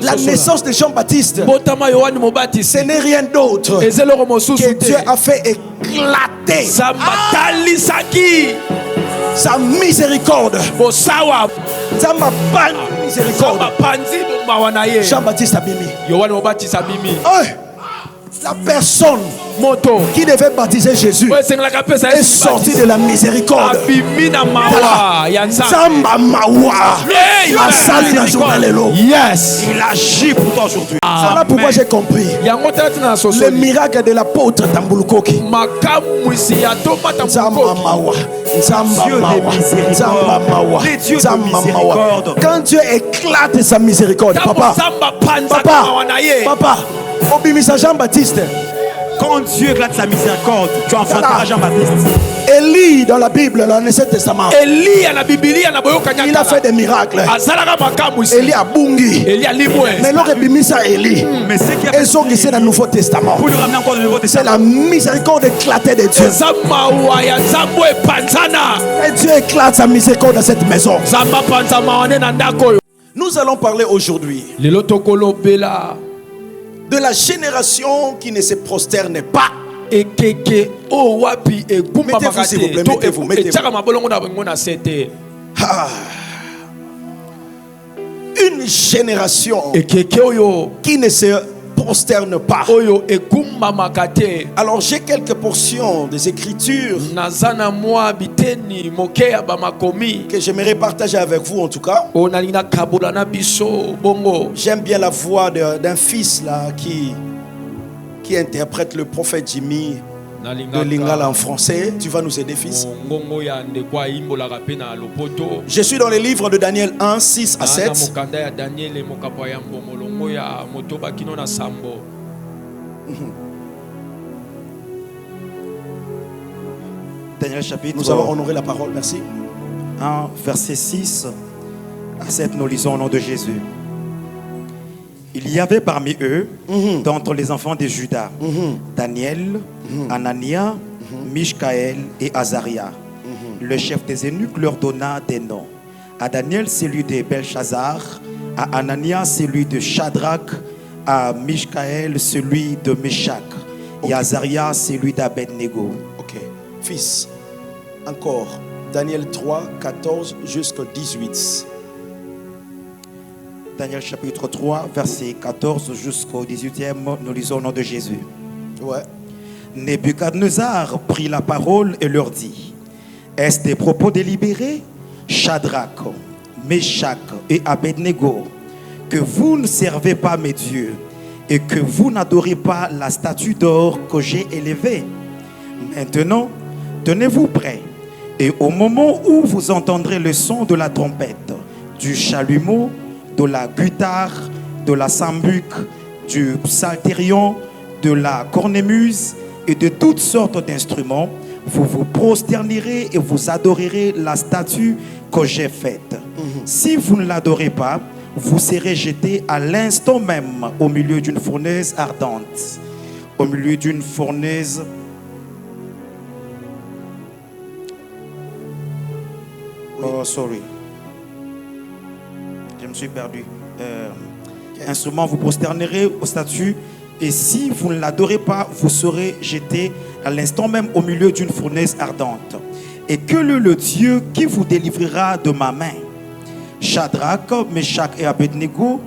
La naissance de Jean-Baptiste, ce n'est rien d'autre que Dieu a fait éclater sa miséricorde. Jean-Baptiste Abimi. La personne qui devait baptiser Jésus est sortie de la miséricorde. Yes. Il agit pour toi aujourd'hui. Voilà pourquoi j'ai compris le miracle de l'apôtre Tambulukoki. Quand Dieu éclate sa miséricorde, papa, Obimisa Jean-Baptiste. Quand Dieu éclate sa miséricorde, tu enfanteras Jean-Baptiste. Élie dans la Bible, dans l'Ancien Testament, il a fait des miracles. Élie a bungi. Mais l'on Obimisa Élie, ils ont glissé dans le Nouveau Testament. C'est la miséricorde éclatée de Dieu. Et Dieu éclate sa miséricorde dans cette maison. Nous allons parler aujourd'hui de la génération qui ne se prosterne pas. Mettez-vous s'il vous plaît, mettez-vous. Une génération qui ne se prosterne pas. Alors j'ai quelques portions des Écritures que j'aimerais partager avec vous en tout cas. J'aime bien la voix d'un fils là qui interprète le prophète Jimmy de Lingala en français. Tu vas nous aider, fils. Je suis dans les livres de Daniel 1, 6 à 7. Daniel chapitre. Nous allons honorer la parole, merci. 1, verset 6 à 7, nous lisons au nom de Jésus. Il y avait parmi eux, d'entre les enfants de Juda, Daniel, Anania, Mishkaël et Azaria. Le chef des eunuques leur donna des noms. À Daniel, celui de Belshazzar, à Anania, celui de Shadrach, à Mishkaël, celui de Meshach, et à Azaria, celui d'Abednego. Ok, fils, encore, Daniel 3, 14 jusqu'à 18. Daniel chapitre 3, verset 14 jusqu'au 18e, nous lisons au nom de Jésus. Ouais. Nebuchadnezzar prit la parole et leur dit: est-ce des propos délibérés, Shadrach, Meshach et Abednego, que vous ne servez pas mes dieux et que vous n'adorez pas la statue d'or que j'ai élevée? Maintenant, tenez-vous prêts, et au moment où vous entendrez le son de la trompette, du chalumeau, de la guitare, de la sambuc, du psalterion, de la cornemuse et de toutes sortes d'instruments, vous vous prosternerez et vous adorerez la statue que j'ai faite. Si vous ne l'adorez pas, vous serez jeté à l'instant même au milieu d'une fournaise ardente. Au milieu d'une fournaise. Oh, sorry. Je me suis perdu. Instrument, vous prosternerez aux statues, et si vous ne l'adorez pas, vous serez jeté à l'instant même au milieu d'une fournaise ardente. Et que le Dieu qui vous délivrera de ma main? Shadrach, Meshach et Abednego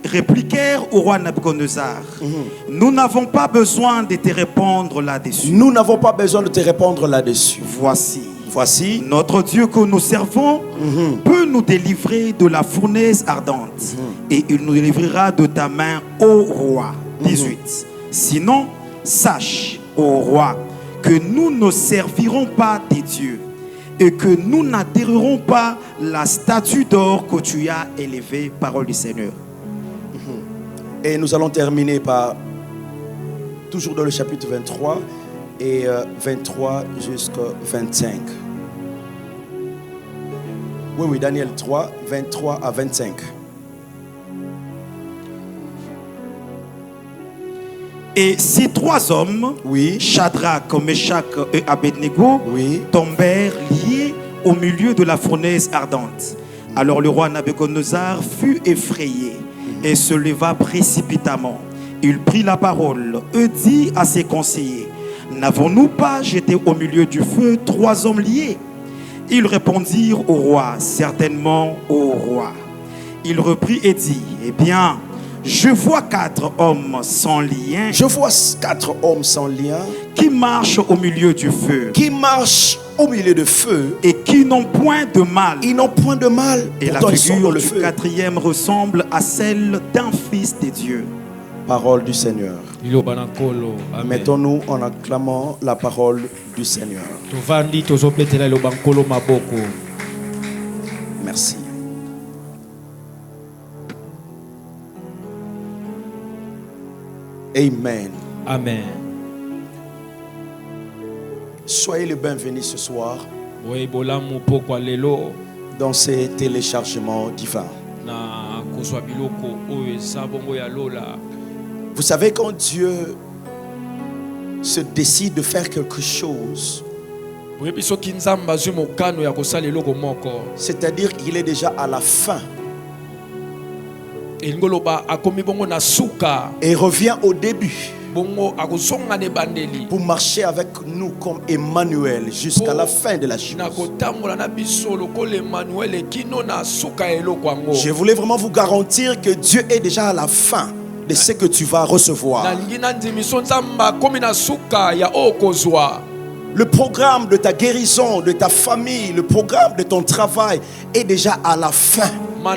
répliquèrent au roi Nabuchodonosor: nous n'avons pas besoin de te répondre là-dessus. Nous n'avons pas besoin de te répondre là-dessus. Voici, notre Dieu que nous servons peut nous délivrer de la fournaise ardente, et il nous délivrera de ta main, ô roi. 18. Sinon, sache, ô roi, que nous ne servirons pas tes dieux et que nous n'adhérerons pas la statue d'or que tu as élevée. Parole du Seigneur. Et nous allons terminer par, toujours dans le chapitre 23 et 23 jusqu'à 25. Oui, Daniel 3, 23 à 25. Et ces trois hommes, Shadrach, Meshach et Abednego, tombèrent liés au milieu de la fournaise ardente. Alors le roi Nabuchodonosor fut effrayé et se leva précipitamment. Il prit la parole et dit à ses conseillers: n'avons-nous pas jeté au milieu du feu 3 hommes liés? Ils répondirent au roi: certainement, au roi. Il reprit et dit: eh bien, je vois 4 hommes sans lien. Je vois 4 hommes sans lien qui marchent au milieu du feu. Qui marchent au milieu du feu. Et qui n'ont point de mal. Ils n'ont point de mal. Et la figure du 4e ressemble à celle d'un fils de Dieu. Parole du Seigneur. Mettons-nous en acclamant la parole du Seigneur. Merci. Amen. Amen. Soyez les bienvenus ce soir dans ces téléchargements divins. Vous savez, quand Dieu se décide de faire quelque chose, c'est-à-dire qu'il est déjà à la fin et revient au début pour marcher avec nous comme Emmanuel jusqu'à la fin de la chose. Je voulais vraiment vous garantir que Dieu est déjà à la fin de ce que tu vas recevoir. Le programme de ta guérison, de ta famille, le programme de ton travail est déjà à la fin. Et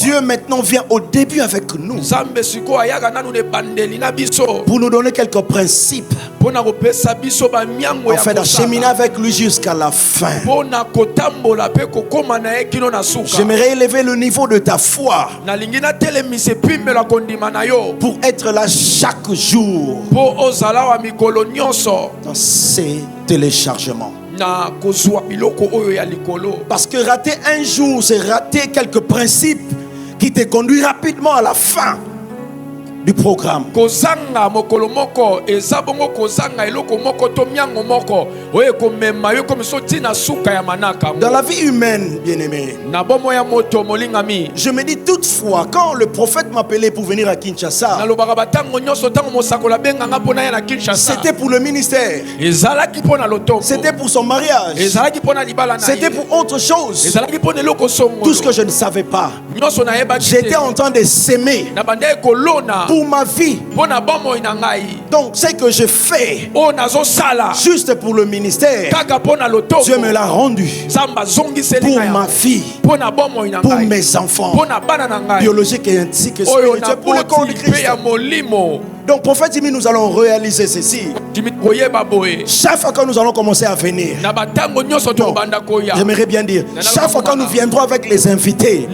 Dieu maintenant vient au début avec nous pour nous donner quelques principes afin d'acheminer avec lui jusqu'à la fin. J'aimerais élever le niveau de ta foi pour être là chaque jour dans ces téléchargements. Parce que rater un jour, c'est rater quelques principes qui te conduisent rapidement à la fin du programme. Dans la vie humaine, bien-aimé, je me dis toutefois, quand le prophète m'appelait pour venir à Kinshasa, c'était pour le ministère, c'était pour son mariage, c'était pour autre chose. Tout ce que je ne savais pas, j'étais en train de s'aimer pour ma vie. Donc ce que je fais juste pour le ministère, Dieu me l'a rendu pour ma vie, pour mes enfants biologiques et ainsi que spirituels, pour le corps de Christ. Donc prophète Jimmy, nous allons réaliser ceci. Chaque fois que nous allons commencer à venir, j'aimerais bien dire, chaque fois que nous viendrons avec les invités,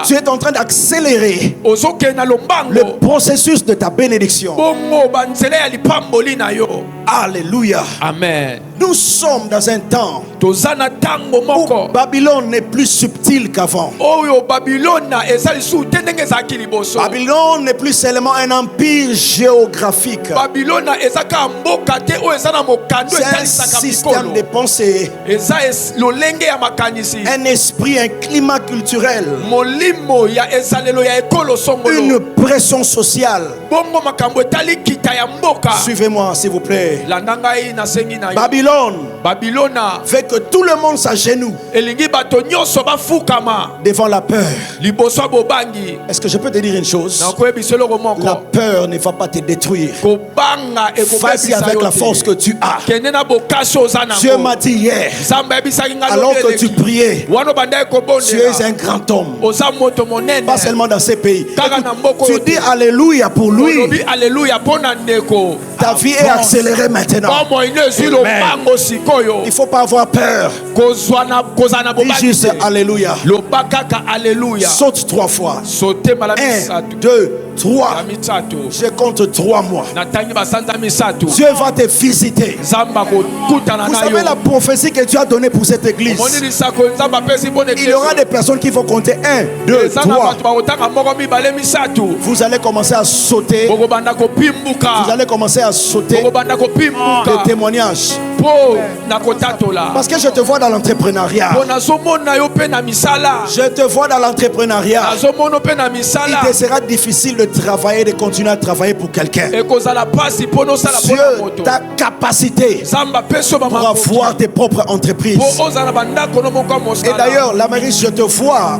tu es en train d'accélérer le processus de ta bénédiction. Alléluia. Amen. Nous sommes dans un temps où Babylone n'est plus subtil qu'avant. Babylone n'est plus seulement un empire géographique. C'est un système de pensée, un esprit, un climat culturel, une pression sociale. Suivez-moi s'il vous plaît. Babylone fait que tout le monde s'agenouille devant la peur. Est-ce que je peux te dire une chose? La peur ne va pas te détruire. Vas-y avec la force que tu as. Dieu m'a dit hier, alors que tu priais, tu es un grand homme, pas seulement dans ces pays. Tu dis alléluia pour lui. Ta vie est accélérée maintenant. Il ne faut pas avoir peur. Dis juste alléluia. Saute 3 fois. 1, 2, 3. Je compte 3 mois. Dieu va te visiter. Vous savez la prophétie que Dieu a donnée pour cette église? Il y aura des personnes qui vont compter 1, 2, 3. Vous allez commencer à sauter. Vous allez commencer à sauter. Des témoignages. Parce que je te vois dans l'entrepreneuriat. Je te vois dans l'entrepreneuriat. Il te sera difficile de travailler, de continuer à travailler pour quelqu'un. Dieu t'a capacité pour avoir tes propres entreprises. Et d'ailleurs, l'Amérique, je te vois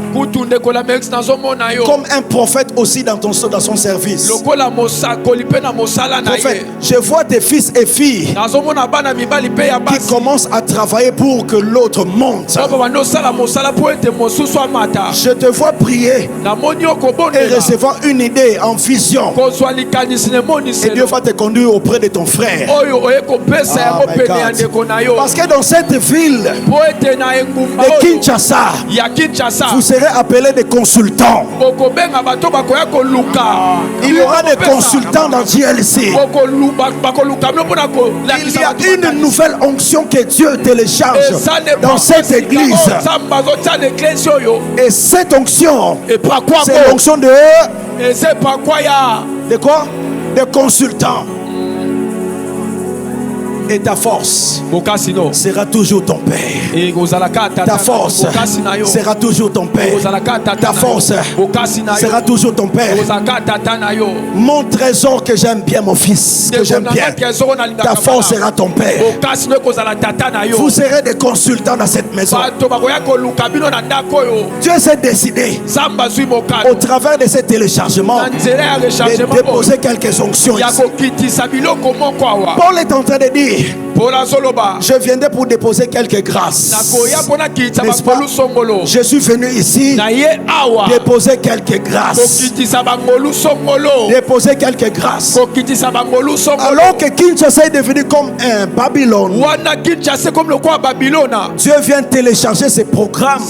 comme un prophète aussi dans son service. Prophète, je vois tes fils et filles qui commencent à travailler pour que l'autre monte. Je te vois prier et recevoir une idée en vision. Et Dieu va te conduire auprès de ton frère. Parce que dans cette ville de Kinshasa, vous serez appelés des consultants. Il y aura des consultants dans JLC. Il y a une nouvelle onction que Dieu télécharge dans cette église. Et cette onction, c'est l'onction de quoi? De consultants. Et ta force sera toujours ton Père. Ta force sera toujours ton Père. Ta force sera toujours ton Père. Mon trésor que j'aime bien, mon fils, que j'aime bien. Ta force sera ton Père. Vous serez des consultants dans cette maison. Dieu s'est décidé, au travers de ce téléchargement, de déposer quelques onctions ici. Paul est en train de dire, je viendrai pour déposer quelques grâces. N'est-ce pas? Je suis venu ici déposer quelques grâces. Déposer quelques grâces. Alors que Kinshasa est devenu comme un Babylone, Dieu vient télécharger ces programmes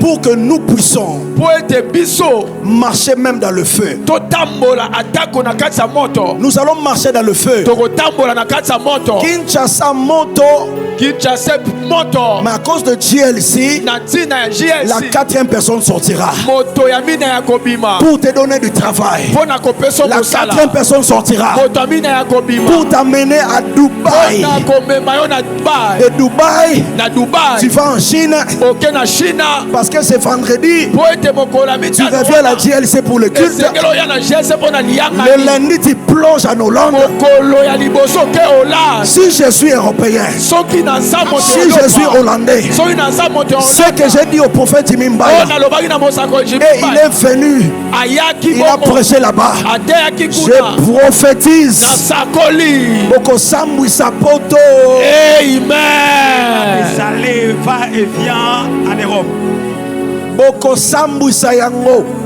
pour que nous puissions marcher même dans le feu. Nous allons marcher dans le feu. Kinshasa moto. Mais à cause de JLC, la 4e personne sortira pour te donner du travail. La 4e personne sortira pour t'amener à Dubaï. De Dubaï, tu vas en Chine parce que c'est vendredi. Tu reviens à la JLC pour le culte. Le lundi, tu plonges en Hollande. Si je suis européen, si je suis hollandais, ce que j'ai dit au prophète Jimimbaya, et il est venu, il a prêché là-bas. Je prophétise. Amen. Va et viens en Europe.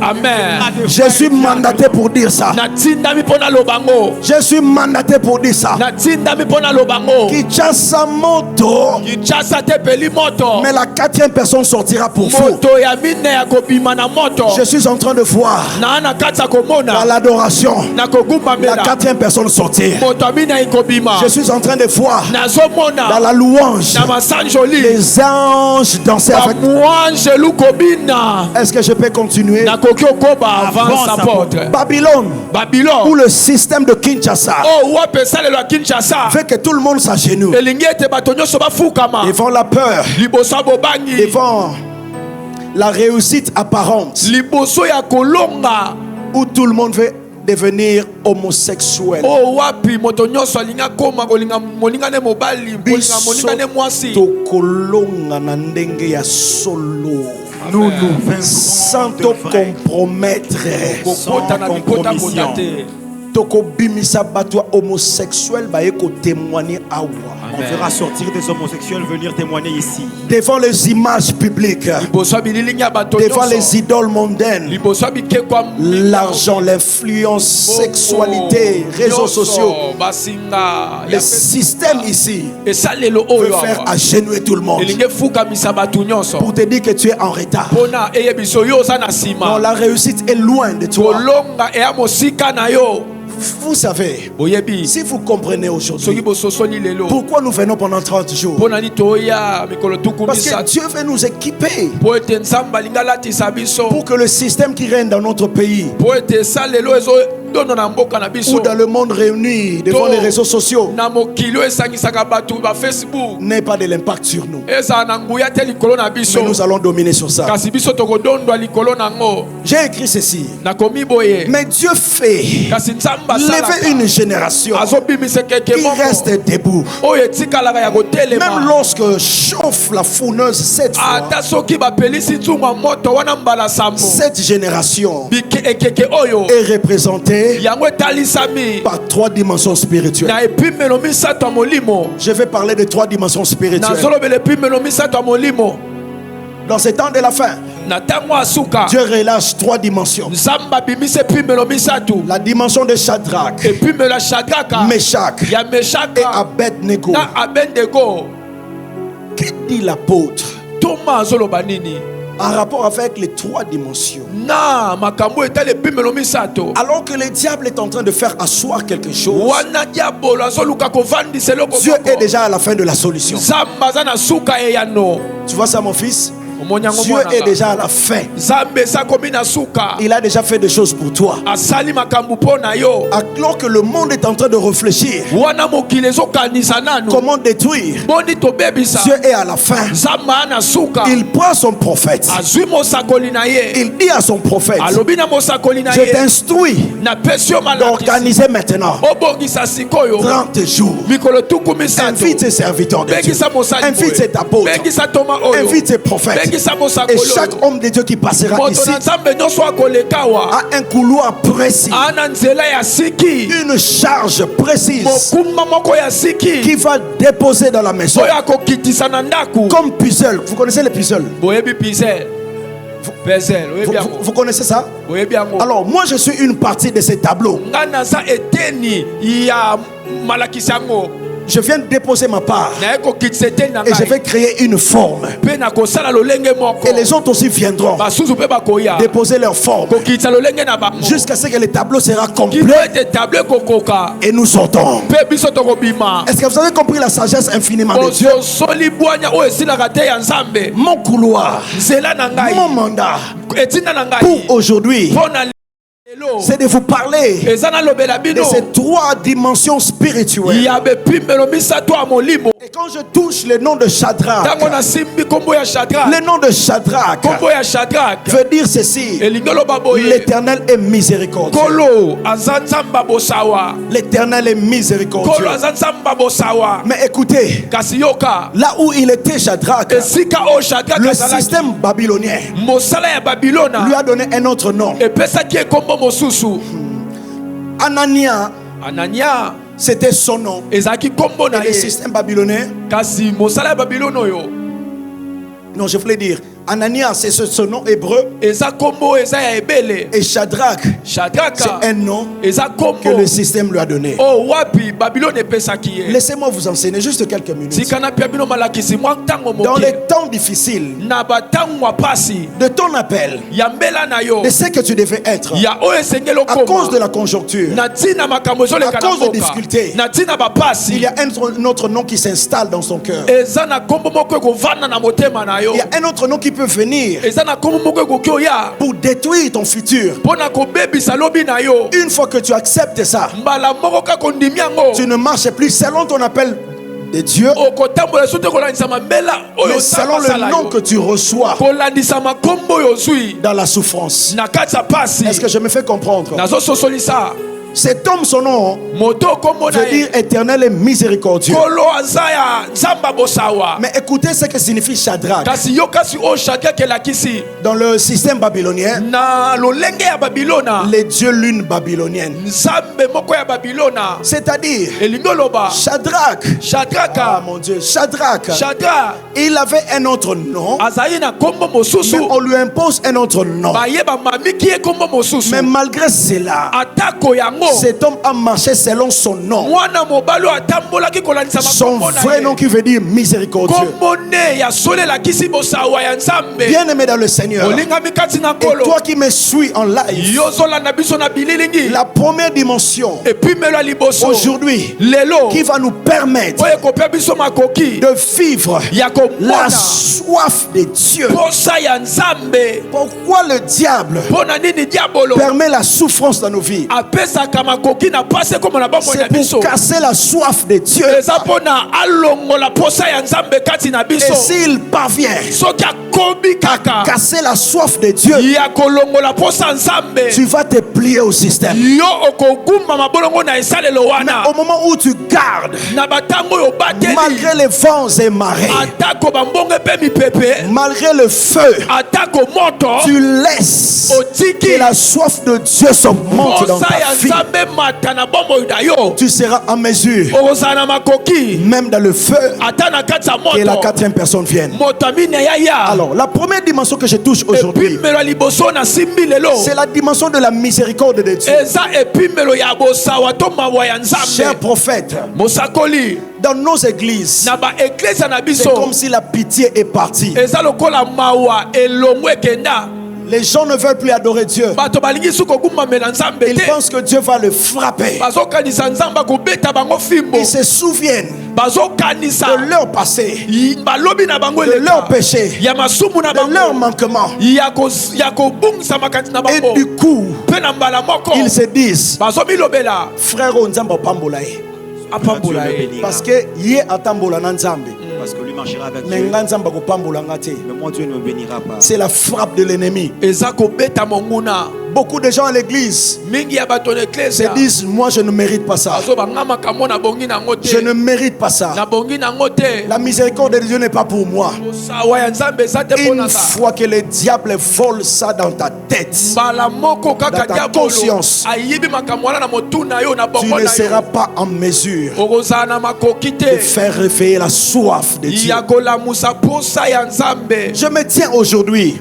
Amen. Je suis mandaté pour dire ça. Je suis mandaté pour dire ça. Kinshasa moto. Mais la 4e personne sortira pour vous. Je suis en train de voir dans l'adoration la 4e personne sortir. Je suis en train de voir dans la louange les anges danser avec nous. Est-ce que je peux continuer? Babylone, où le système de Kinshasa fait que tout le monde s'agenouille devant la peur, devant la réussite apparente, où tout le monde veut devenir homosexuel. Nous nous sans te compromettre, sans compromission. On fera sortir des homosexuels venir témoigner ici. Devant les images publiques, devant les idoles mondaines, l'argent, l'influence, sexualité, réseaux sociaux, le système ici veut faire agenouiller tout le monde pour te dire que tu es en retard. Non, la réussite est loin de toi. Vous savez, si vous comprenez aujourd'hui pourquoi nous venons pendant 30 jours, parce que Dieu veut nous équiper pour que le système qui règne dans notre pays ou dans le monde réuni devant les réseaux sociaux n'ait pas de l'impact sur nous. Mais nous allons dominer sur ça. J'ai écrit ceci. Mais Dieu fait lever une génération qui reste debout. Même lorsque chauffe la fourneuse cette fois, cette génération est représentée par 3 dimensions spirituelles. Je vais parler de 3 dimensions spirituelles. Dans ces temps de la fin, Dieu relâche 3 dimensions. La dimension de Shadrach, Meshach et Abednego. Que dit l'apôtre en rapport avec les 3 dimensions? Alors que le diable est en train de faire asseoir quelque chose, Dieu est déjà à la fin de la solution. Tu vois ça, mon fils? Dieu est déjà à la fin. Il a déjà fait des choses pour toi. Alors que le monde est en train de réfléchir comment détruire, Dieu est à la fin. Il prend son prophète. Il dit à son prophète: je t'instruis d'organiser maintenant 30 jours. Invite tes serviteurs de Dieu, invite tes apôtres, invite tes prophètes. Et chaque homme de Dieu qui passera ici a un couloir précis, une charge précise qui va déposer dans la maison. Comme puzzle. Vous connaissez les puzzles? Vous connaissez ça? Alors moi je suis une partie de ces tableaux. Je viens de déposer ma part et je vais créer une forme. Et les autres aussi viendront déposer leur forme jusqu'à ce que le tableau sera complet et nous sortons. Est-ce que vous avez compris la sagesse infiniment de Dieu? Mon couloir, mon mandat pour aujourd'hui, c'est de vous parler de ces 3 dimensions spirituelles. Et quand je touche le nom de Shadrach, le nom de Shadrach veut dire ceci: l'Éternel est miséricordieux. L'Éternel est miséricordieux. Mais écoutez, là où il était Shadrach, le système babylonien lui a donné un autre nom. Anania, c'était son nom. Et le système babylonien, non, je voulais dire, Anania, c'est ce nom hébreu. Et Shadrach, c'est un nom que le système lui a donné. Laissez-moi vous enseigner juste quelques minutes. Dans les temps difficiles de ton appel, de ce que tu devais être, à cause de la conjoncture, à cause des difficultés, il y a un autre nom qui s'installe dans son cœur. Il y a un autre nom qui peut venir pour détruire ton futur. Une fois que tu acceptes ça, tu ne marches plus selon ton appel de Dieu, mais selon le nom que tu reçois dans la souffrance. Est-ce que je me fais comprendre? Cet homme, son nom veut dire Éternel et miséricordieux. Mais écoutez ce que signifie Shadrach. Dans le système babylonien, les dieux lunes babyloniennes. C'est-à-dire Shadrach, ah mon Dieu, Shadrach, il avait un autre nom, mais on lui impose un autre nom. Mais malgré cela, Cet homme a marché selon son nom. Son vrai nom qui veut dire miséricordieux. Bien-aimé dans le Seigneur, et toi qui me suis en live, la première dimension aujourd'hui qui va nous permettre de vivre la soif de Dieu. Pourquoi le diable permet la souffrance dans nos vies? C'est pour casser la soif de Dieu. Et s'il parvient à casser la soif de Dieu, tu vas te plier au système. Mais au moment où tu gardes, malgré les vents et marées, malgré le feu, tu laisses que la soif de Dieu s'augmente dans ta vie. Tu seras en mesure, même dans le feu, que la quatrième personne vienne. Alors, la première dimension que je touche aujourd'hui, c'est la dimension de la miséricorde de Dieu. Cher prophète, dans nos églises, c'est comme si la pitié est partie. Les gens ne veulent plus adorer Dieu. Ils pensent que Dieu va le frapper. Ils se souviennent de leur passé, de leur péché, de leur manquement. Et du coup, ils se disent, frère, parce que yé atambola na nzambe. Parce que lui marchera avec Dieu. Mais moi, Dieu ne me bénira pas. C'est la frappe de l'ennemi. Beaucoup de gens à l'église se disent, moi je ne mérite pas ça. Je ne mérite pas ça. La miséricorde de Dieu n'est pas pour moi. Une fois que le diable vole ça dans ta tête, dans ta conscience, tu ne seras pas en mesure de faire réveiller la soif de Dieu. Je me tiens aujourd'hui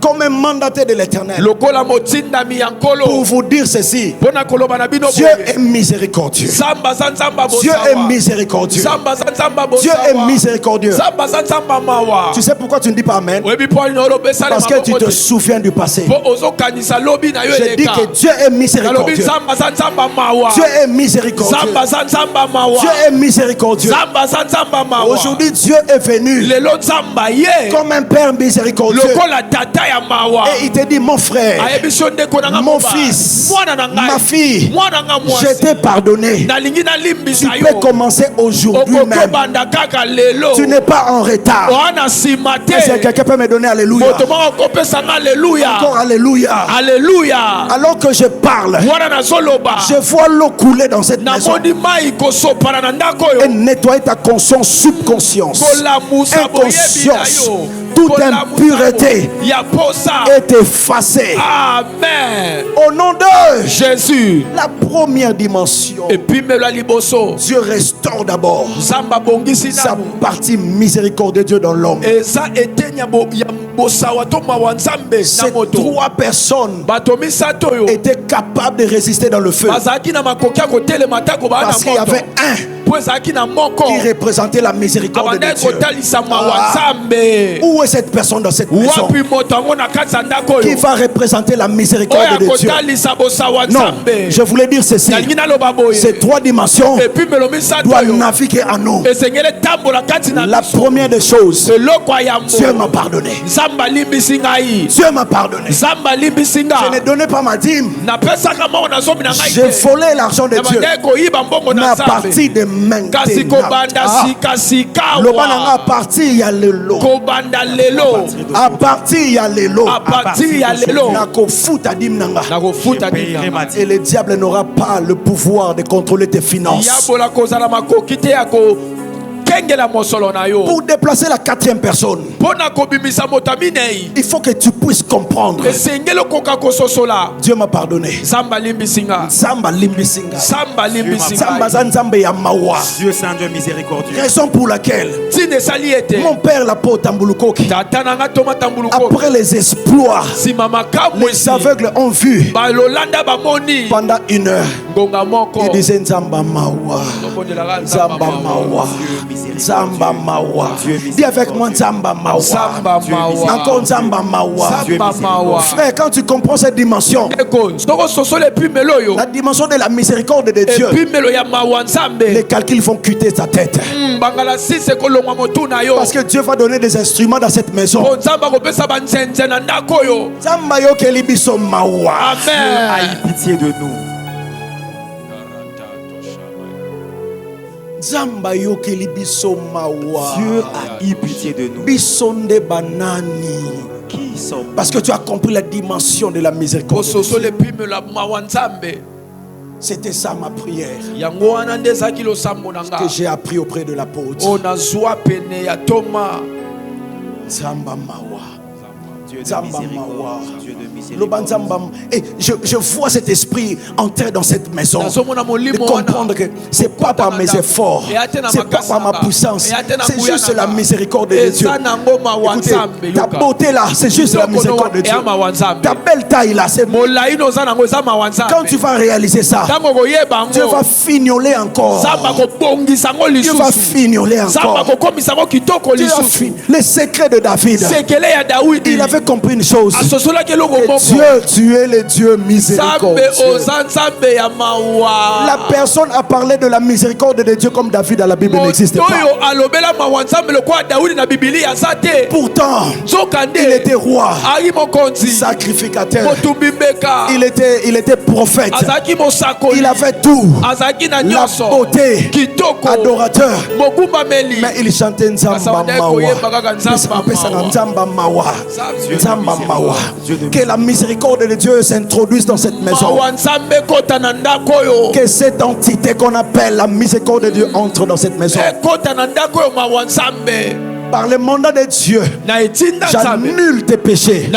comme un mandataire de l'Éternel pour vous dire ceci: Dieu est miséricordieux. Dieu est miséricordieux. Dieu est miséricordieux. Tu sais pourquoi tu ne dis pas Amen? Parce que tu te souviens du passé. Je dis que Dieu est miséricordieux. Dieu est miséricordieux. Dieu est miséricordieux. Aujourd'hui, Dieu est venu comme un père miséricordieux. Et il te dit, mon frère, mon fils, ma fille, je t'ai pardonné. Tu peux commencer aujourd'hui même. Tu n'es pas en retard. Est-ce que quelqu'un peut me donner alléluia? Encore alléluia. Alors que je parle, je vois l'eau couler dans cette maison et nettoyer ta conscience, subconscience, inconscience. Toute impureté est effacée. Amen. Au nom de Jésus. La première dimension, Dieu restaure d'abord sa partie miséricorde de Dieu dans l'homme. Ces trois personnes étaient capables de résister dans le feu parce qu'il y avait un qui représentait la miséricorde de Dieu. Où est cette personne dans cette maison qui va représenter la miséricorde de Dieu? Non, je voulais dire ceci: ces trois dimensions doivent naviguer en nous. La première des choses, Dieu m'a pardonné. Dieu m'a pardonné. Je ne donnais pas ma dîme. J'ai volé l'argent de Dieu. Mais à partir de maintenant, le bananga à partir il y a le lot. À partir il y a le lot. Et le diable n'aura pas le pouvoir de contrôler tes finances. Pour déplacer la quatrième personne, il faut que tu puisses comprendre. Dieu m'a pardonné. Samba limbisinga. Dieu c'est un Dieu miséricordieux. Raison pour laquelle mon père l'a pas au Tambulukoki. Après les exploits, les aveugles ont vu pendant 1 heure. Il disait Nzamba Mawa. Nzamba Mawa. Nzamba Mawa. Dis avec moi Nzamba Mawa. Encore Nzamba Mawa. Frère, quand tu comprends cette dimension, la dimension de la miséricorde de Dieu, les calculs vont quitter ta tête. Parce que Dieu va donner des instruments dans cette maison. Dieu a eu pitié de nous. Dieu a eu pitié de nous. Qui sommes? Parce que tu as compris la dimension de la miséricorde. C'était ça ma prière que j'ai appris auprès de l'apôtre. Zamba Mawa. Dieu de miséricorde, Dieu de miséricorde. Et je vois cet esprit entrer dans cette maison. De comprendre que ce n'est pas par mes efforts, ce n'est pas par ma puissance, c'est juste la miséricorde de Dieu. Écoutez, ta beauté là, c'est juste la miséricorde de Dieu. Ta belle taille là, c'est bon. Quand tu vas réaliser ça, Dieu va fignoler encore. Dieu va fignoler encore. Les secrets de David, il avait compris une chose. Dieu, tu es le Dieu miséricordieux. La personne a parlé de la miséricorde de Dieu comme David dans la Bible n'existe pas. Pourtant, il était roi, sacrificateur. Il était prophète. Il avait tout. La beauté, adorateur. Mais il chantait Nzamba Mawa. Que la miséricorde de Dieu s'introduise dans cette maison. Que cette entité qu'on appelle la miséricorde de Dieu entre dans cette maison. Par le mandat de Dieu, j'annule tes péchés.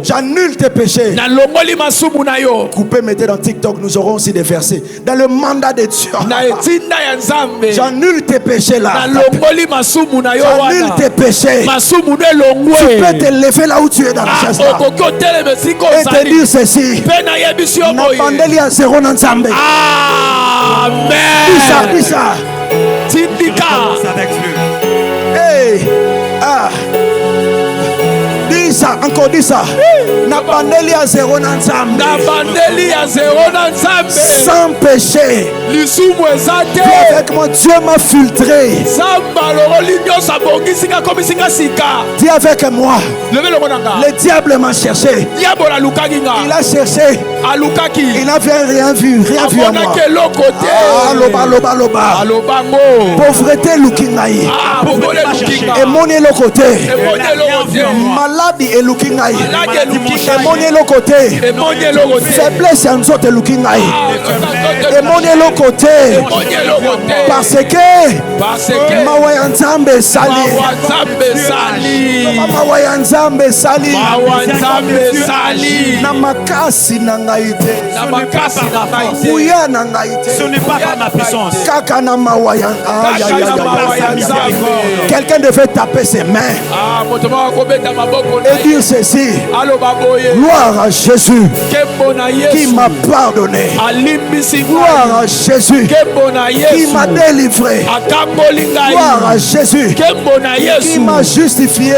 J'annule tes péchés. Coupez, mettez dans TikTok, nous aurons aussi des versets. Dans le mandat de Dieu, j'annule tes péchés là. J'annule tes péchés. Tu peux te lever là où tu es dans la chaise là. Et te dire ceci. N'abandonne à zéro dans Zambé. Amen. Dis ça. Hey, dis ça, encore dis ça. N'abandonne à zéro dans Zambé. Sans péché. Avec moi, Dieu m'a filtré. Dis avec moi. Le diable m'a cherché. Il a cherché. Il n'avait rien vu à moi. Pauvreté Lukingaï. Et mon le côté. Maladie et Lukingaï. Et mon le côté. Faiblesse et anxiété et Lukingaï. Et mon le côté. Parce que Mawayanzambe Sali. Mawayanzambe Sali. Namakasi nangaite. Ouya nangaite. Ce n'est pas par ma puissance. Kaka Mawayan. Quelqu'un devait taper ses mains et dire ceci. Gloire à Jésus qui m'a pardonné. Gloire à Jésus qui m'a délivré. Gloire à Jésus qui m'a justifié.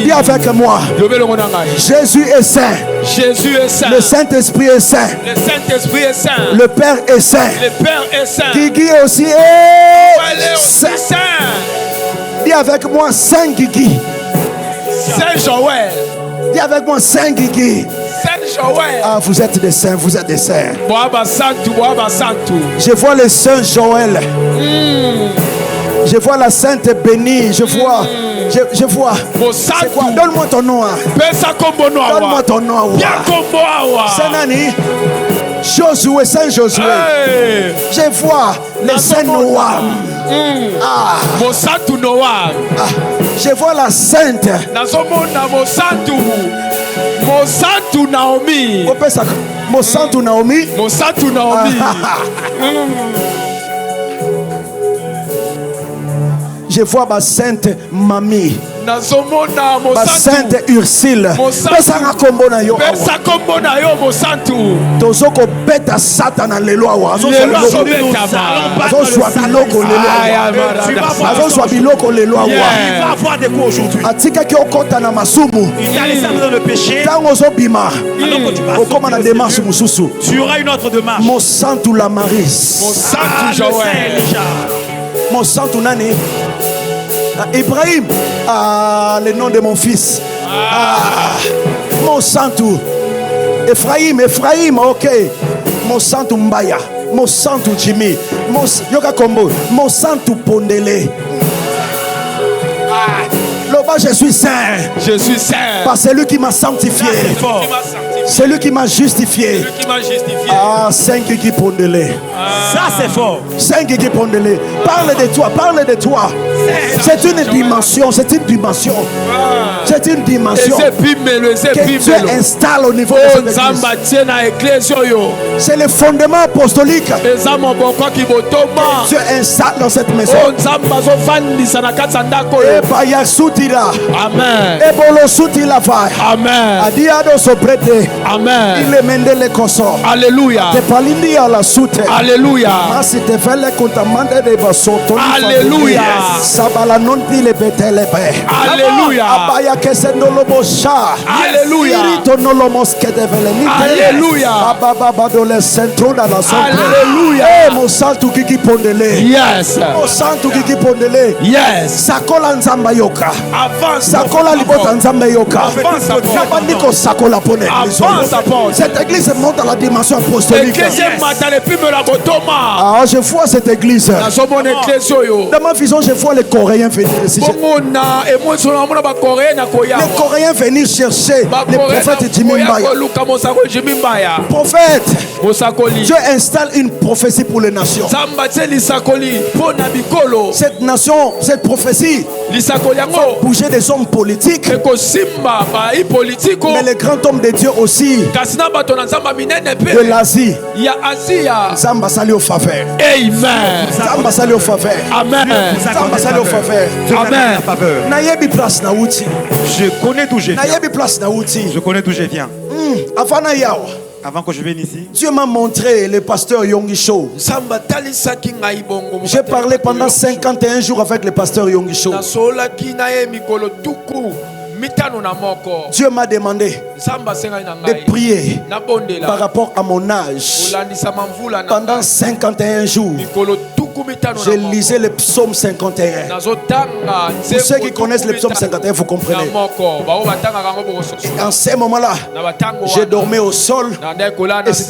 Dis avec moi. Jésus est saint. Le Saint-Esprit est saint. Le Père est saint. Guigui aussi est saint. Dis avec moi Saint Guigui. Saint Joël. Dis avec moi Saint Guigui. Saint Joël. Ah, vous êtes des saints, vous êtes des saints. Je vois le Saint Joël. Je vois la Sainte bénie. Je vois. C'est quoi? Donne-moi ton nom. Donne-moi ton nom. C'est Nani? Josué, Saint Josué. Je vois les saints noirs. Mosantu Noir. Je vois la sainte. Mosantu Naomi. Mosantu Naomi. Mosantu Naomi. Je vois ma sainte mamie. Ma sainte Ursule. Pesanga kombo na yo. Tozoko beta Satan lelo awa. Azo biloko lelo awa. Azo swa biloko lelo awa. Il va avoir des coups aujourd'hui. Atika ki okota na masumu. Il t'a laissé dans le péché. Tango zo bima. Alors que tu vas okoma na démarche mususu. Tu auras une autre démarche. Mosantu la Maris. Mosantu Joël. Mosantu nani? Ibrahim, le nom de mon fils. Mosantu. Ephraim, ok. Mosantu Mbaya. Mosantu Jimmy. Yoka Kombo. Mosantu Pondele. Loba, je suis saint. Je suis saint. Par celui qui m'a sanctifié. Celui qui m'a justifié. Saint Kiki Pondele. Ça c'est fort. Saint Kiki Pondele. Parle de toi, parle de toi. C'est une dimension, c'est une dimension. C'est une dimension que Dieu installe au niveau de cette église. C'est le fondement apostolique que Dieu installe dans cette maison. Amen. Il est mendé le koso. Alléluia. Alléluia. Alléluia. Sabala non dit le betelebe. Alléluia. Abaya kesendo lobo sha. Alléluia. Irito no lomos que devele ni. Alléluia. Ababa do le centro da la son. Alléluia. Mo saltu kiki pondele. Yes. Mo saltu kiki pondele. Yes. Sakola nzamba yoka. Avance. Sakola libota nzamba yoka. Avance. Nabandiko sakola pone. Cette église monte à la dimension apostolique. Ah, je vois cette église. Dans ma vision, je vois les Coréens venir ici. Les Coréens venir chercher les prophètes Jimmy Mbaya. Prophète, Dieu installe une prophétie pour les nations. Cette nation, cette prophétie va bouger des hommes politiques, mais les grands hommes de Dieu aussi de l'Asie. Zamba sali au faveur. Amen. Zamba sali au faveur. Amen. Zamba sali au faveur. Amen. Nayebi place na uti. Je connais d'où je viens. Nayebi place na uti. Je connais d'où je viens. Avant yawa. Avant que je vienne ici, Dieu m'a montré le pasteur Yonggi Show. J'ai parlé pendant 51 jours avec le pasteur Yonggi Show. Dieu m'a demandé de prier par rapport à mon âge. Pendant 51 jours, je lisais le psaume 51. Pour ceux qui connaissent le psaume 51, vous comprenez. En ce moment-là, je dormais au sol.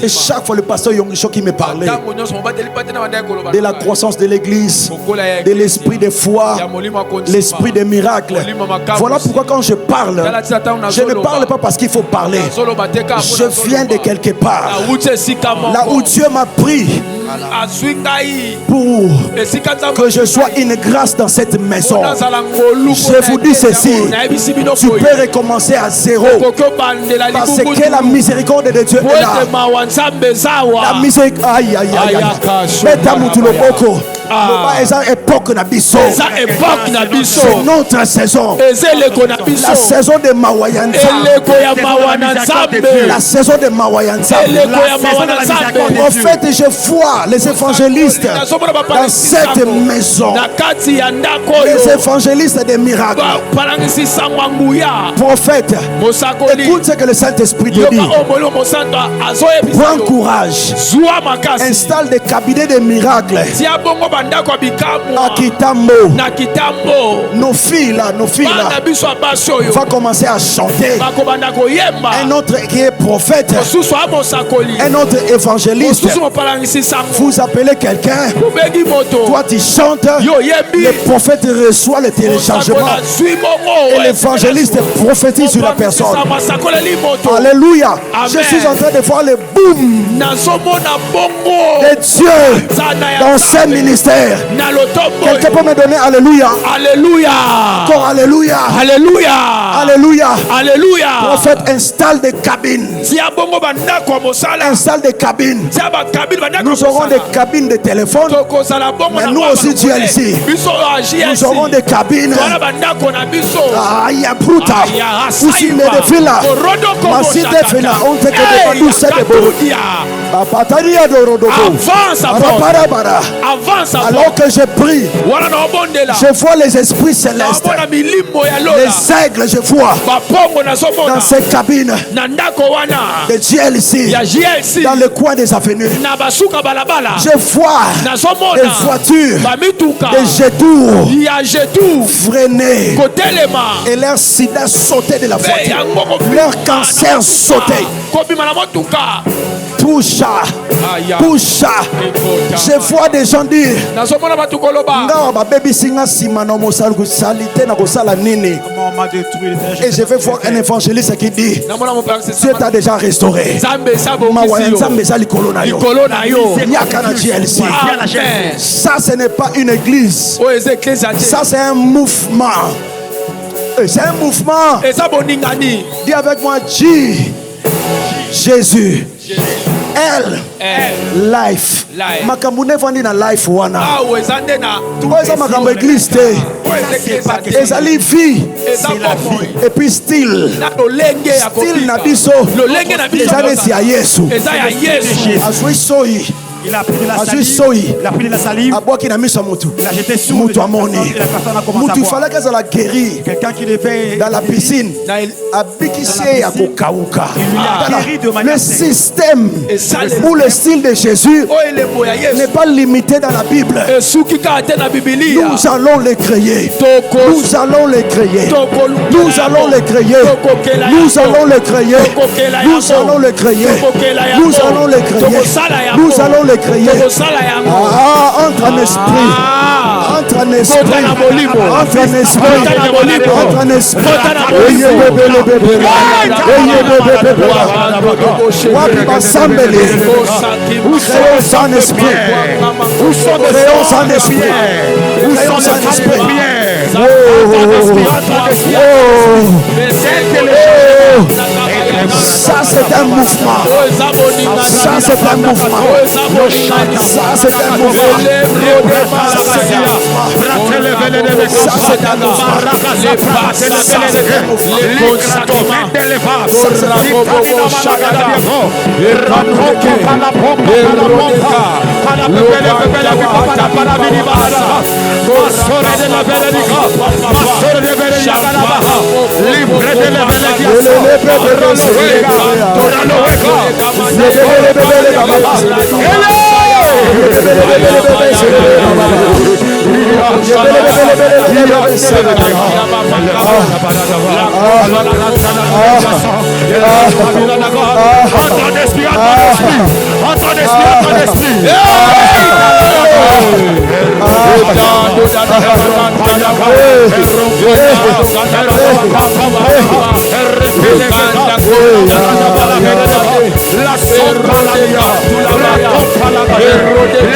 Et chaque fois, le pasteur Yongisho qui me parlait de la croissance de l'église, de l'esprit de foi, l'esprit des miracles. Voilà pourquoi quand je parle, je ne parle pas parce qu'il faut parler. Je viens de quelque part, là où Dieu m'a pris pour que je sois une grâce dans cette maison. Je vous dis ceci, tu peux recommencer à zéro parce que la miséricorde de Dieu est là. La miséricorde, aïe aïe aïe aïe. C'est époque na biso. C'est notre saison. La saison de Mawayanza. La saison de Mawayanza. En fait, je vois les évangélistes dans cette maison. Les évangélistes des miracles. Prophète, écoute ce que le Saint-Esprit te dit. Prends courage. Installe des cabinets de miracles à Kitambo, na kitambo nos filles là, bana biso basi oyo va commencer à chanter. bakobanda koyemba Un autre qui est prophète, mosusu abosakoli un autre évangéliste. mosusu mopalangisi sango Vous appelez quelqu'un, obengi moto toi tu chantes, yo yembi le prophète reçoit le téléchargement et l'évangéliste prophétise sur la personne. Alléluia. Je suis en train de voir le boom de Dieu dans ce ministère. Quelqu'un peut me donner Alléluia. Alléluia. Encore Alléluia. Alléluia. Alléluia. Alléluia. Prophète installe des cabines. Installe des cabines. Nous aurons des cabines de téléphone. Mais nous aussi Dieu est ici. Nous aurons des cabines. Aïe, bruta. Aussi les défis là. Massi défis là. On te que nous c'est de beau. Alors que je prie, je vois les esprits célestes, les aigles, je vois dans ces cabines de GLC, dans le coin des avenues. Je vois des voitures, des jetours freinés et leur sida sauter de la voiture, leur cancer sauter. Toucha. Je vois des gens dire et je vais voir un évangéliste qui dit Dieu t'a déjà restauré. Ça ce n'est pas une église, ça c'est un mouvement. C'est un mouvement. Dis avec moi Jésus. Life. Makambu nevandi na life wana. Oza makambu église te. Ezali vie. Et puis style na biso. Ezali si ya Yesu. Azwi soyi. Il a pris de la salive. Il a jeté sur Mutu amoni. Mutu fallait qu'elle soit guérie. Quelqu'un qui devait dans la piscine. Abikissé à Kokauka. Le système ou le style de Jésus n'est pas limité dans la Bible. Nous allons les créer. Nous allons les créer. Nous allons les créer. Nous allons les créer. Nous allons les créer. Nous allons les créer. Nous allons les créer. Entre un esprit. Entre un esprit. Entre un esprit. Entre un esprit. Wapi basambeli. Créons un esprit. Créons un esprit. Créons un esprit. Ça c'est un mouvement. Ça c'est un mouvement. Ça c'est un mouvement.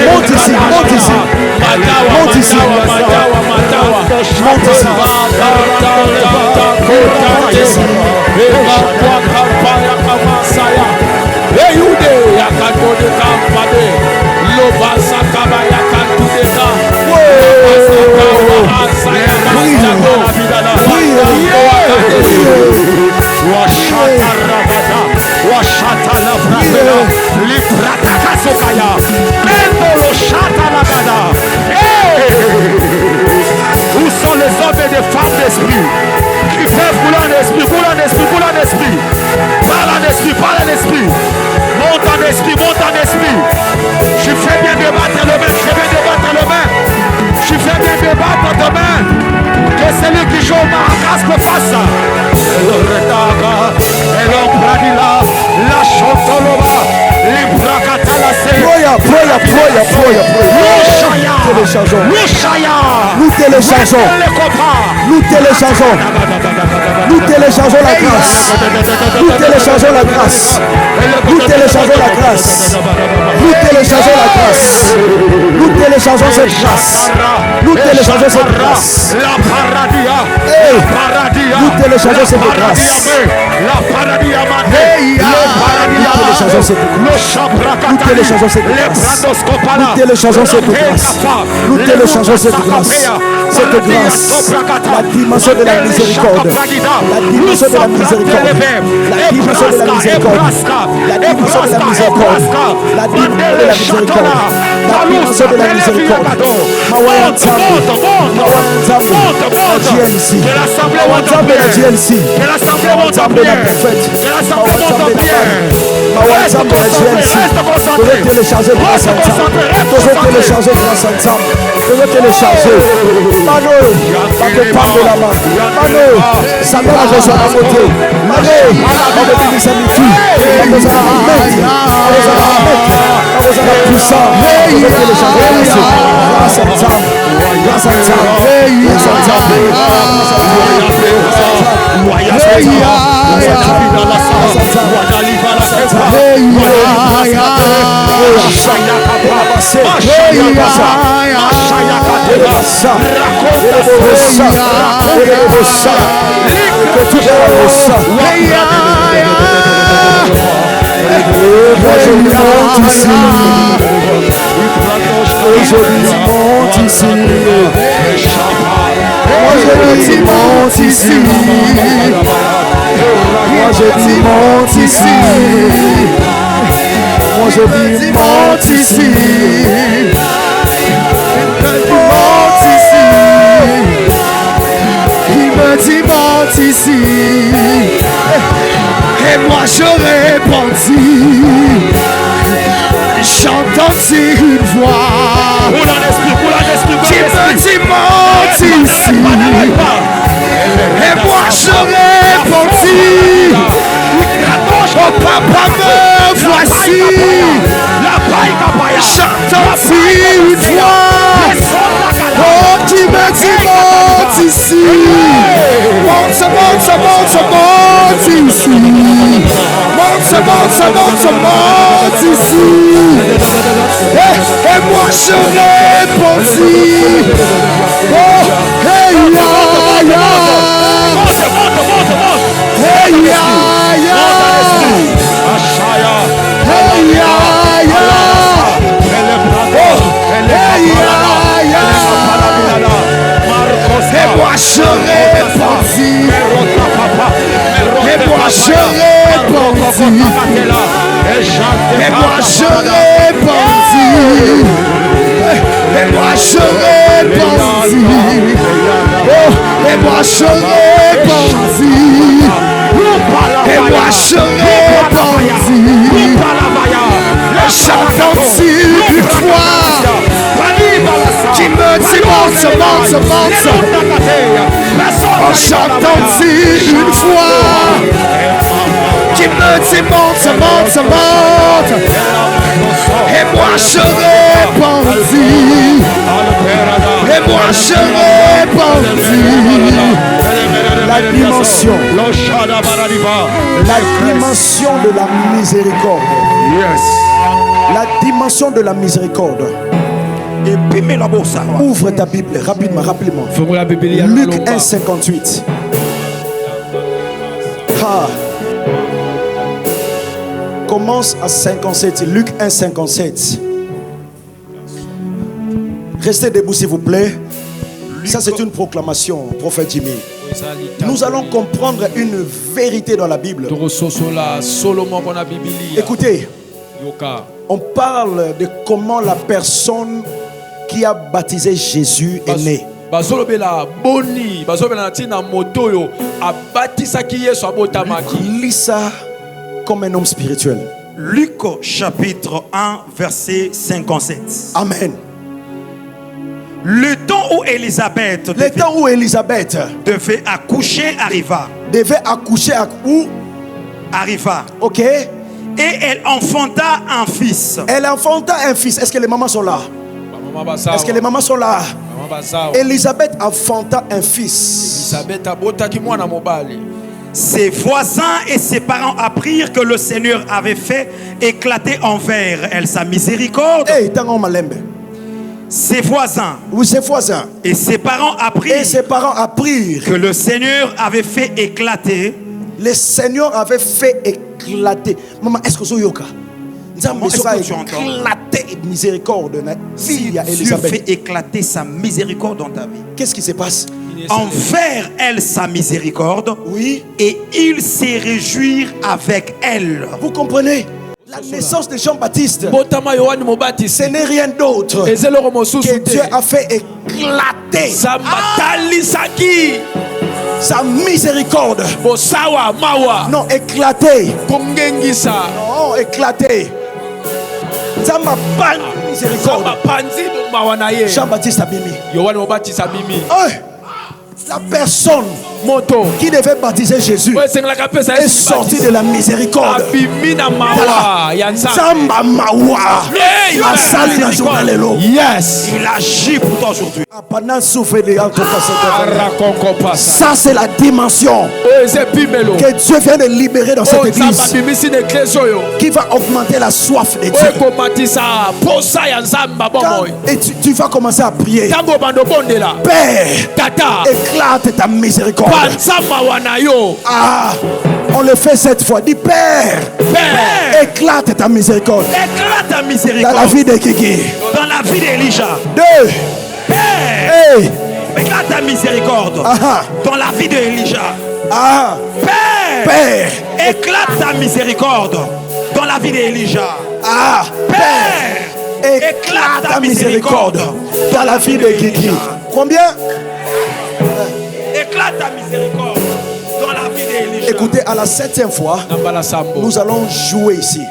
Monte ici, monte ici. Monte ici. Monte ici. Où sont les hommes et les femmes d'esprit qui peuvent couler en esprit, couler en esprit, couler en esprit, parle en esprit, parle en esprit, monte en esprit, monte en esprit. Je fais bien de battre le main, je fais bien de battre le main. téléchargeons. Nous téléchargeons. Nous téléchargeons. Nous téléchargeons la grâce. Nous téléchargeons la grâce. Nous téléchargeons la grâce. Nous téléchargeons la grâce. Nous téléchargeons cette grâce. Nous téléchargeons cette grâce. Nous téléchargeons cette grâce. Nous téléchargeons cette grâce. Nous téléchargeons cette grâce. Nous téléchargeons cette grâce. Cette grâce. La dimension de la miséricorde. La dimension de la miséricorde. La dimension de la miséricorde. La dimension de la miséricorde. La dimension de la miséricorde. La dimension de la miséricorde. Mawantambo. La GNC. Mawantambo la GNC. Mawantambo la prophète. Mawantambo la femme. Mawantambo la GNC. Vous pouvez télécharger grâce ensemble. Vous pouvez télécharger grâce ensemble. Vous pouvez télécharger. Mano, pas de part de la main. Mano, ça va la rejoindre à côté. Mano, on va bénir sa mitu. On va la mettre. On va la mettre. On va la puissant. Vous pouvez télécharger grâce ensemble. Grâce ensemble. Grâce ensemble. Moi je dis monte ici. Moi je dis monte ici. Monte ici. Il me dit monte ici. Et moi je répondis, j'entends une voix qui me dit monte ici. Et moi je répondis, oh papa me voici. J'entends une voix oh, qui me dit monte ici. Monte ici. Monte ici. Et moi je répondis, oh hey ya ya. Hey ya ya. Hey ya ya. Et moi je répondis. Et moi je répondis. Et moi je répondis. Et moi je répondis. Oh, et moi je répondis. Et moi je répondis. J'entends une voix qui me dit monte. Oh, j'entends une voix qui me dit monte. Et moi je répondis. Et moi je répondis. La dimension de la miséricorde. Yes. La dimension de la miséricorde. Ouvre ta Bible rapidement. Luc 1,58. Commence à 57. Luc 1,57. Restez debout s'il vous plaît. Ça c'est une proclamation, prophète Jimmy. Nous allons comprendre une vérité dans la Bible. Écoutez, on parle de comment la personne qui a baptisé Jésus est née. Lis ça comme un homme spirituel. Luc chapitre 1 verset 57. Amen. Le temps où Élisabeth devait accoucher arriva. Devait accoucher à où? Arriva. Ok. Et elle enfanta un fils. Elle enfanta un fils. Est-ce que les mamans sont là? Est-ce que les mamans sont là? Élisabeth enfanta un fils. Ses voisins et ses parents apprirent que le Seigneur avait fait éclater envers elle sa miséricorde. Hey, ses voisins, oui, ses voisins et ses parents apprirent que le Seigneur avait fait éclater. Le Seigneur avait fait éclater. Maman, est-ce que vous yoka? Éclater miséricorde. Si Dieu fait éclater sa miséricorde dans ta vie, qu'est-ce qui se passe? Envers elle sa miséricorde, oui, et il s'est réjoui avec elle. Vous comprenez? La naissance de Jean-Baptiste, ce n'est rien d'autre que Dieu a fait éclater sa miséricorde. Non, éclater. Non, éclater. Miséricorde. Jean-Baptiste Abimi. La personne qui devait baptiser Jésus est sortie de la miséricorde. Yes. Il agit pour toi aujourd'hui. Ça, c'est la dimension que Dieu vient de libérer dans cette église, qui va augmenter la soif de Dieu. Et tu vas commencer à prier. Père, éclate ta miséricorde. Ah, on le fait cette fois. Dis Père, éclate ta miséricorde. Éclate ta miséricorde. Dans la vie de Kiki. Dans la vie d'Elijah. Deux. Père, hey, éclate ta miséricorde. Dans la vie d'Elijah. Père, éclate ta miséricorde. Dans la vie d'Elijah. Père, éclate ta miséricorde. Dans la vie de Kiki. Combien? Éclate ta miséricorde dans la vie d'Élisée. Écoutez, à la 7e fois, nous allons jouer ici.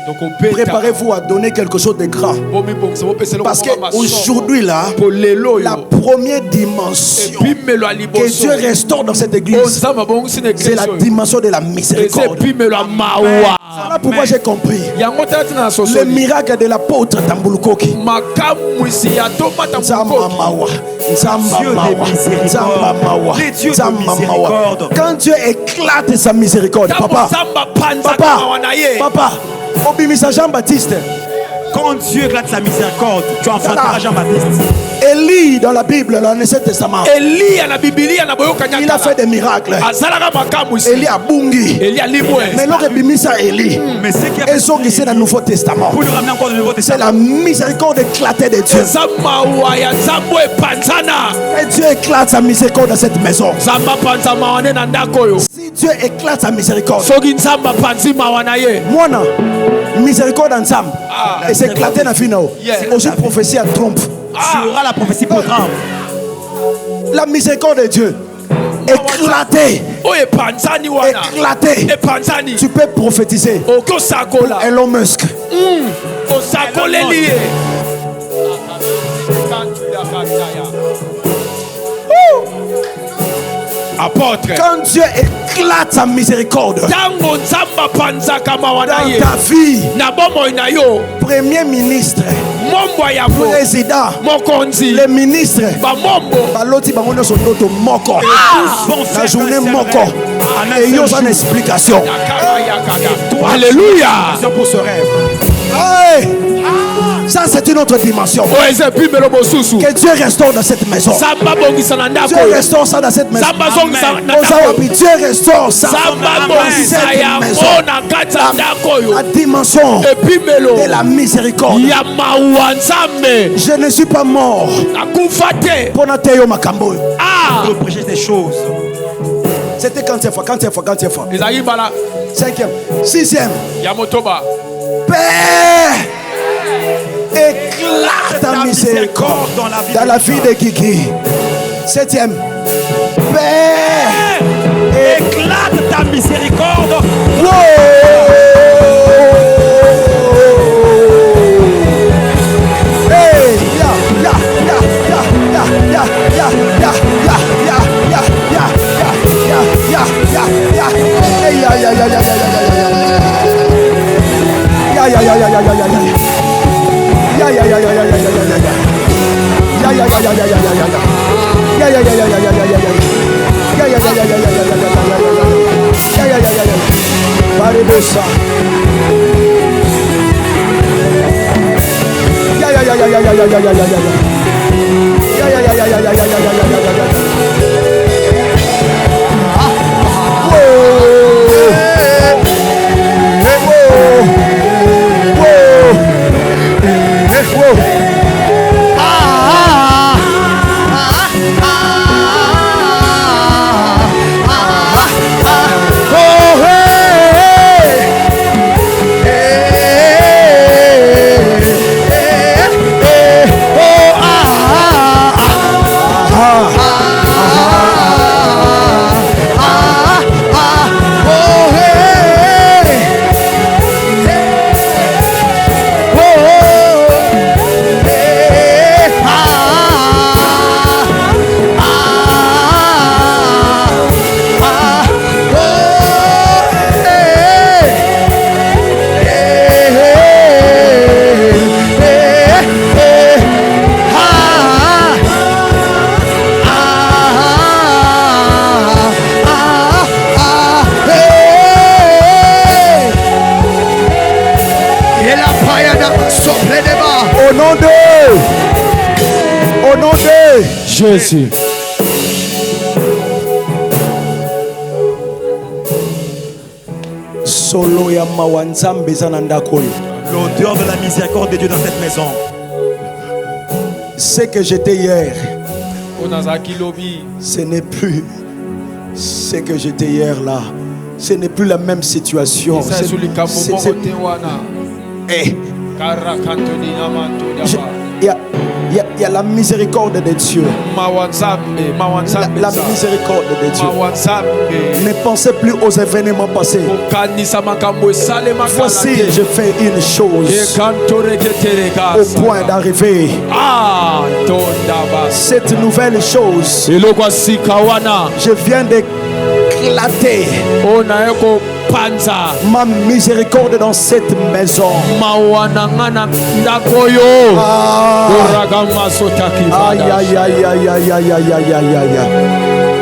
Préparez-vous à donner quelque chose de grand. Parce qu'aujourd'hui là, la première dimension que Dieu restaure dans cette église, c'est la dimension de la miséricorde. Voilà pourquoi j'ai compris le miracle de l'apôtre Tambulukoki. Quand Dieu éclate sa miséricorde, papa, obimisa Jean-Baptiste. Quand Dieu éclate sa miséricorde, tu enfanteras Jean-Baptiste. Élie dans la Bible, dans l'Ancien Testament, il a fait des miracles. Élie a bungi. Mais lorsque bimisa Élie, ils ont guissé dans le Nouveau Testament. C'est la miséricorde éclatée de Dieu. Et Dieu éclate sa miséricorde dans cette maison. Si Dieu éclate sa miséricorde, moi, miséricorde ensemble, et c'est éclaté dans la vie. Aussi prophétie à trompe. Tu auras la prophétie pour trompe. La miséricorde de Dieu éclaté. Tu peux prophétiser Elon Musk. Apôtre. Quand Dieu éclate sa miséricorde dans ta vie, premier ministre, président, les ministres, baloti bangono son auto moko, la journée moko, et il y a une explication. Alléluia. Pour ce rêve. Hey. Ça c'est une autre dimension que Dieu restaure dans cette maison. Dieu restaure ça dans cette maison. Dieu restaure ça dans cette maison. La dimension de la miséricorde. Je ne suis pas mort pour n'atteindre ma cambo. Pour prêcher ces choses. C'était 40e fois. 5e, 6e. Père, éclate ta miséricorde dans la vie de Kiki. 7e. Père, éclate ta miséricorde. Au nom de Jésus. Solo ya mawanzambe zanandako. L'odeur de la miséricorde de Dieu dans cette maison. Ce que j'étais hier, ce n'est plus ce que j'étais hier là. Ce n'est plus la même situation. Il y a la miséricorde de Dieu. La miséricorde de Dieu. Ne pensez plus aux événements passés. Voici, je fais une chose au point d'arriver. Cette nouvelle chose, je viens d'éclater ma miséricorde dans cette maison.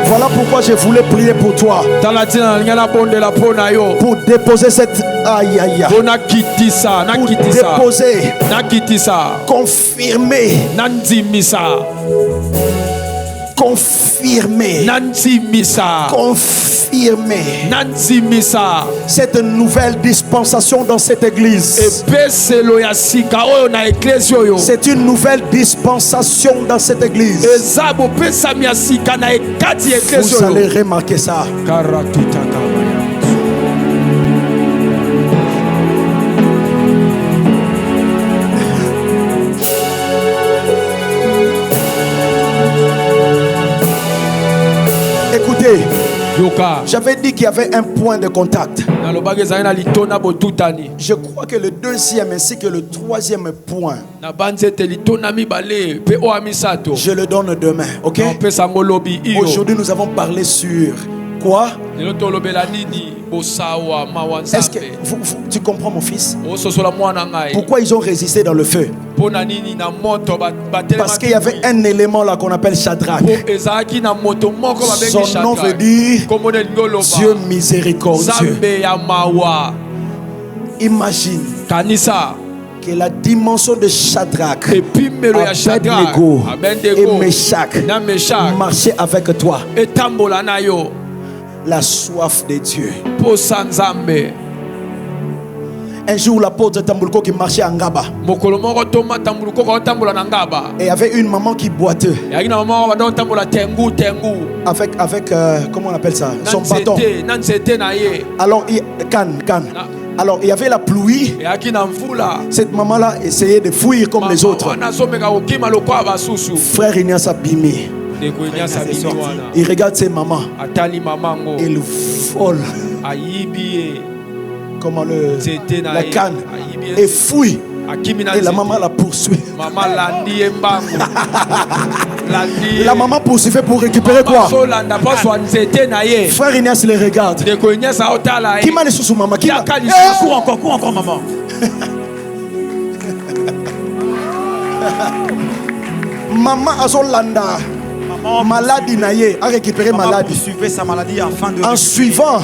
Voilà pourquoi je voulais prier pour toi. Pour déposer cette pour déposer, confirmer, confirmer cette nouvelle dispensation dans cette église. C'est une nouvelle dispensation dans cette église. Vous allez remarquer ça. Écoutez, j'avais dit qu'il y avait un point de contact. Je crois que le deuxième ainsi que le troisième point, je le donne demain. Ok? Aujourd'hui, nous avons parlé sur quoi? Est-ce que tu comprends, mon fils? Pourquoi ils ont résisté dans le feu? Parce qu'il y avait un élément là qu'on appelle Shadrach. Son nom veut dire Dieu miséricordieux. Imagine que la dimension de Shadrach, Abednego et Meshach marchaient avec toi. La soif de Dieu. Un jour, l'apôtre Tambulko qui marchait en Ngaba. Et il y avait une maman qui boitait. Avec comment on appelle ça? Son bâton. Alors, Alors, il y avait la pluie. Cette maman-là essayait de fuir comme les autres. Frère Ignace Abimi. Il regarde ses mamans. Il vole. Comment la canne. Et fouille. Et la maman la poursuit. La maman poursuivait pour récupérer quoi? Frère Ignace les regarde. Qui m'a laissé sous maman? Cours encore maman. Maman Azolanda. Maladie naïe a récupéré maladie. Suivez sa maladie afin de. En suivant,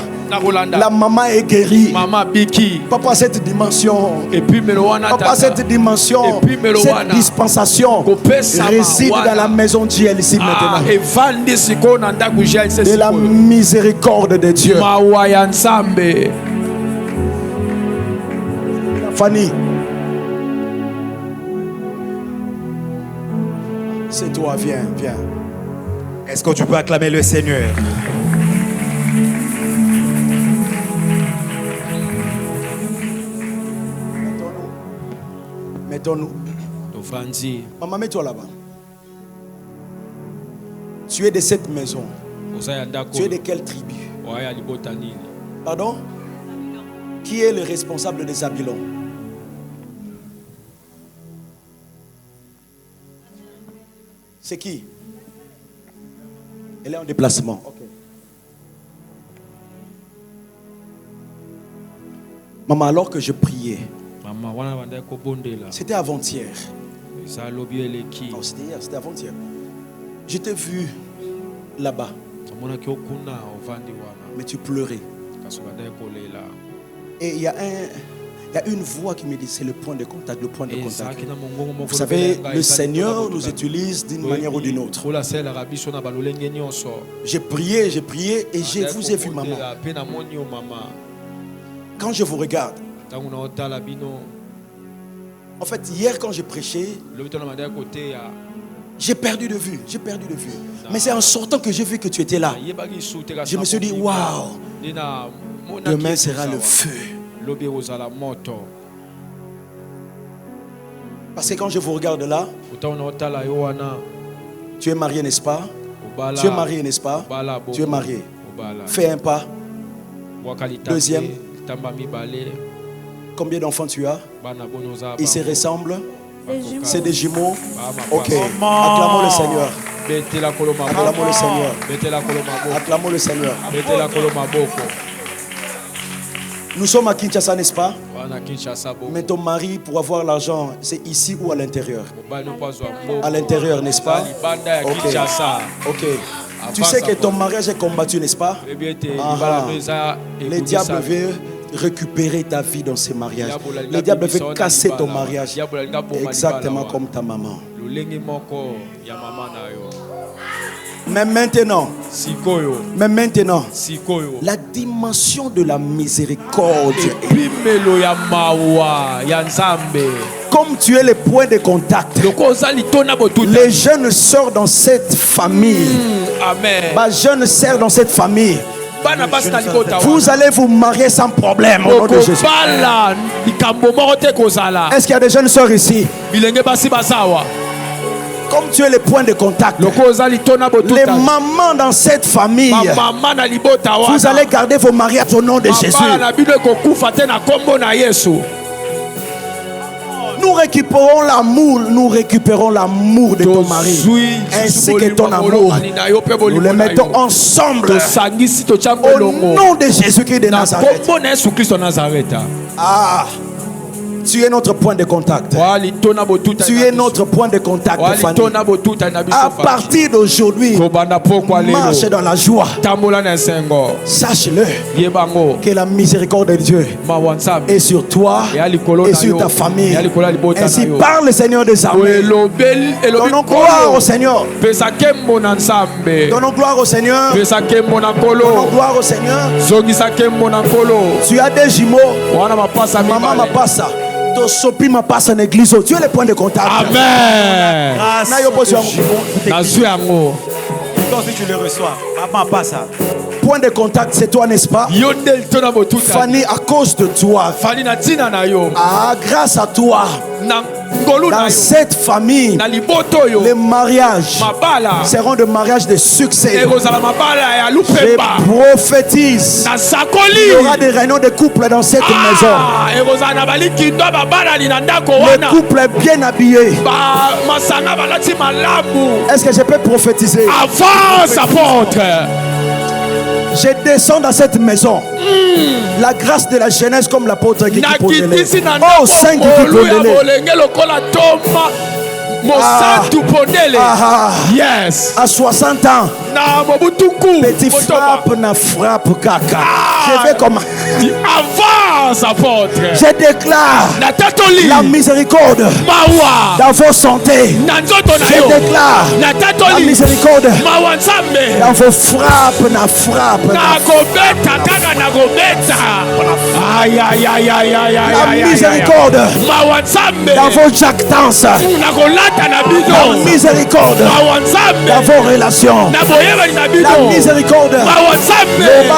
la maman est guérie. Maman Biki. Papa, cette dimension. Et puis Papa, cette dimension. Cette dispensation réside dans la maison de Dieu ici maintenant. De la miséricorde de Dieu. Fanny. C'est toi, viens, viens. Est-ce que tu peux acclamer le Seigneur? Mettons-nous. Maman, mets-toi là-bas. Tu es de cette maison. Tu es de quelle tribu? Pardon? Qui est le responsable des Zabylons? C'est qui? Elle est en déplacement. Okay. Maman, alors que je priais, c'était avant-hier. Non, c'était hier, c'était avant-hier. Je t'ai vu là-bas. Mais tu pleurais. Et il y a une voix qui me dit c'est le point de contact, le point de contact. Vous savez, le Seigneur nous utilise d'une manière ou d'une autre. J'ai prié et je vous ai vu, maman. Quand je vous regarde, en fait, hier quand j'ai prêché, j'ai perdu de vue. Mais c'est en sortant que j'ai vu que tu étais là. Je me suis dit, waouh, demain sera le feu. Parce que quand je vous regarde là, tu es marié, n'est-ce pas? Tu es marié, n'est-ce pas? Tu es marié. Fais un pas. Deuxième. Combien d'enfants tu as? Ils se ressemblent? C'est des jumeaux? Ok. Acclamons le Seigneur. Acclamons le Seigneur. Acclamons le Seigneur. Nous sommes à Kinshasa, n'est-ce pas? Mais ton mari, pour avoir l'argent, c'est ici ou à l'intérieur? À l'intérieur, n'est-ce pas? Ok. Ok. Tu sais que ton mariage est combattu, n'est-ce pas? Le diable veut récupérer ta vie dans ces mariages. Le diable veut casser ton mariage. Exactement comme ta maman. Mais maintenant, la dimension de la miséricorde. Comme tu es le point de contact, les jeunes sœurs dans cette famille, jeunes sœurs dans cette famille, vous allez vous marier sans problème au nom de Jésus. Est-ce qu'il y a des jeunes sœurs ici? Comme tu es le point de contact, les mamans dans cette famille, vous allez garder vos mariages au nom de Jésus. Nous récupérons l'amour de ton mari ainsi que ton amour. Nous les mettons ensemble au nom de Jésus-Christ de Nazareth. Ah, tu es notre point de contact. Tu es notre point de contact, Fanny. À partir d'aujourd'hui, marche dans la joie. Sache-le que la miséricorde de Dieu est sur toi et sur ta famille. Ainsi parle le Seigneur des armées. Donnons gloire au Seigneur. Donnons gloire au Seigneur. Donnons gloire au Seigneur. Tu as des jumeaux. Maman m'a pas ça. Tu es le point de contact. Amen. Si tu le reçois, maman pas ça. Point de contact, c'est toi, n'est-ce pas? Fanny, à cause de toi, grâce à toi, dans cette famille, les mariages seront des mariages de succès. Je prophétise, il y aura des réunions de couple dans cette maison. Le couple est bien habillé. Est-ce que je peux prophétiser? Avance, apôtre. Je descends dans cette maison. La grâce de la jeunesse comme l'apôtre qui Oh, Saint Yes. À 60 ans. Petit frappe na frappe caca. Je vais comme avance apôtre. Je déclare la miséricorde dans vos santé. Je déclare la miséricorde dans vos frappes na frappe. La miséricorde dans vos jactances. La miséricorde dans vos relations. La miséricorde.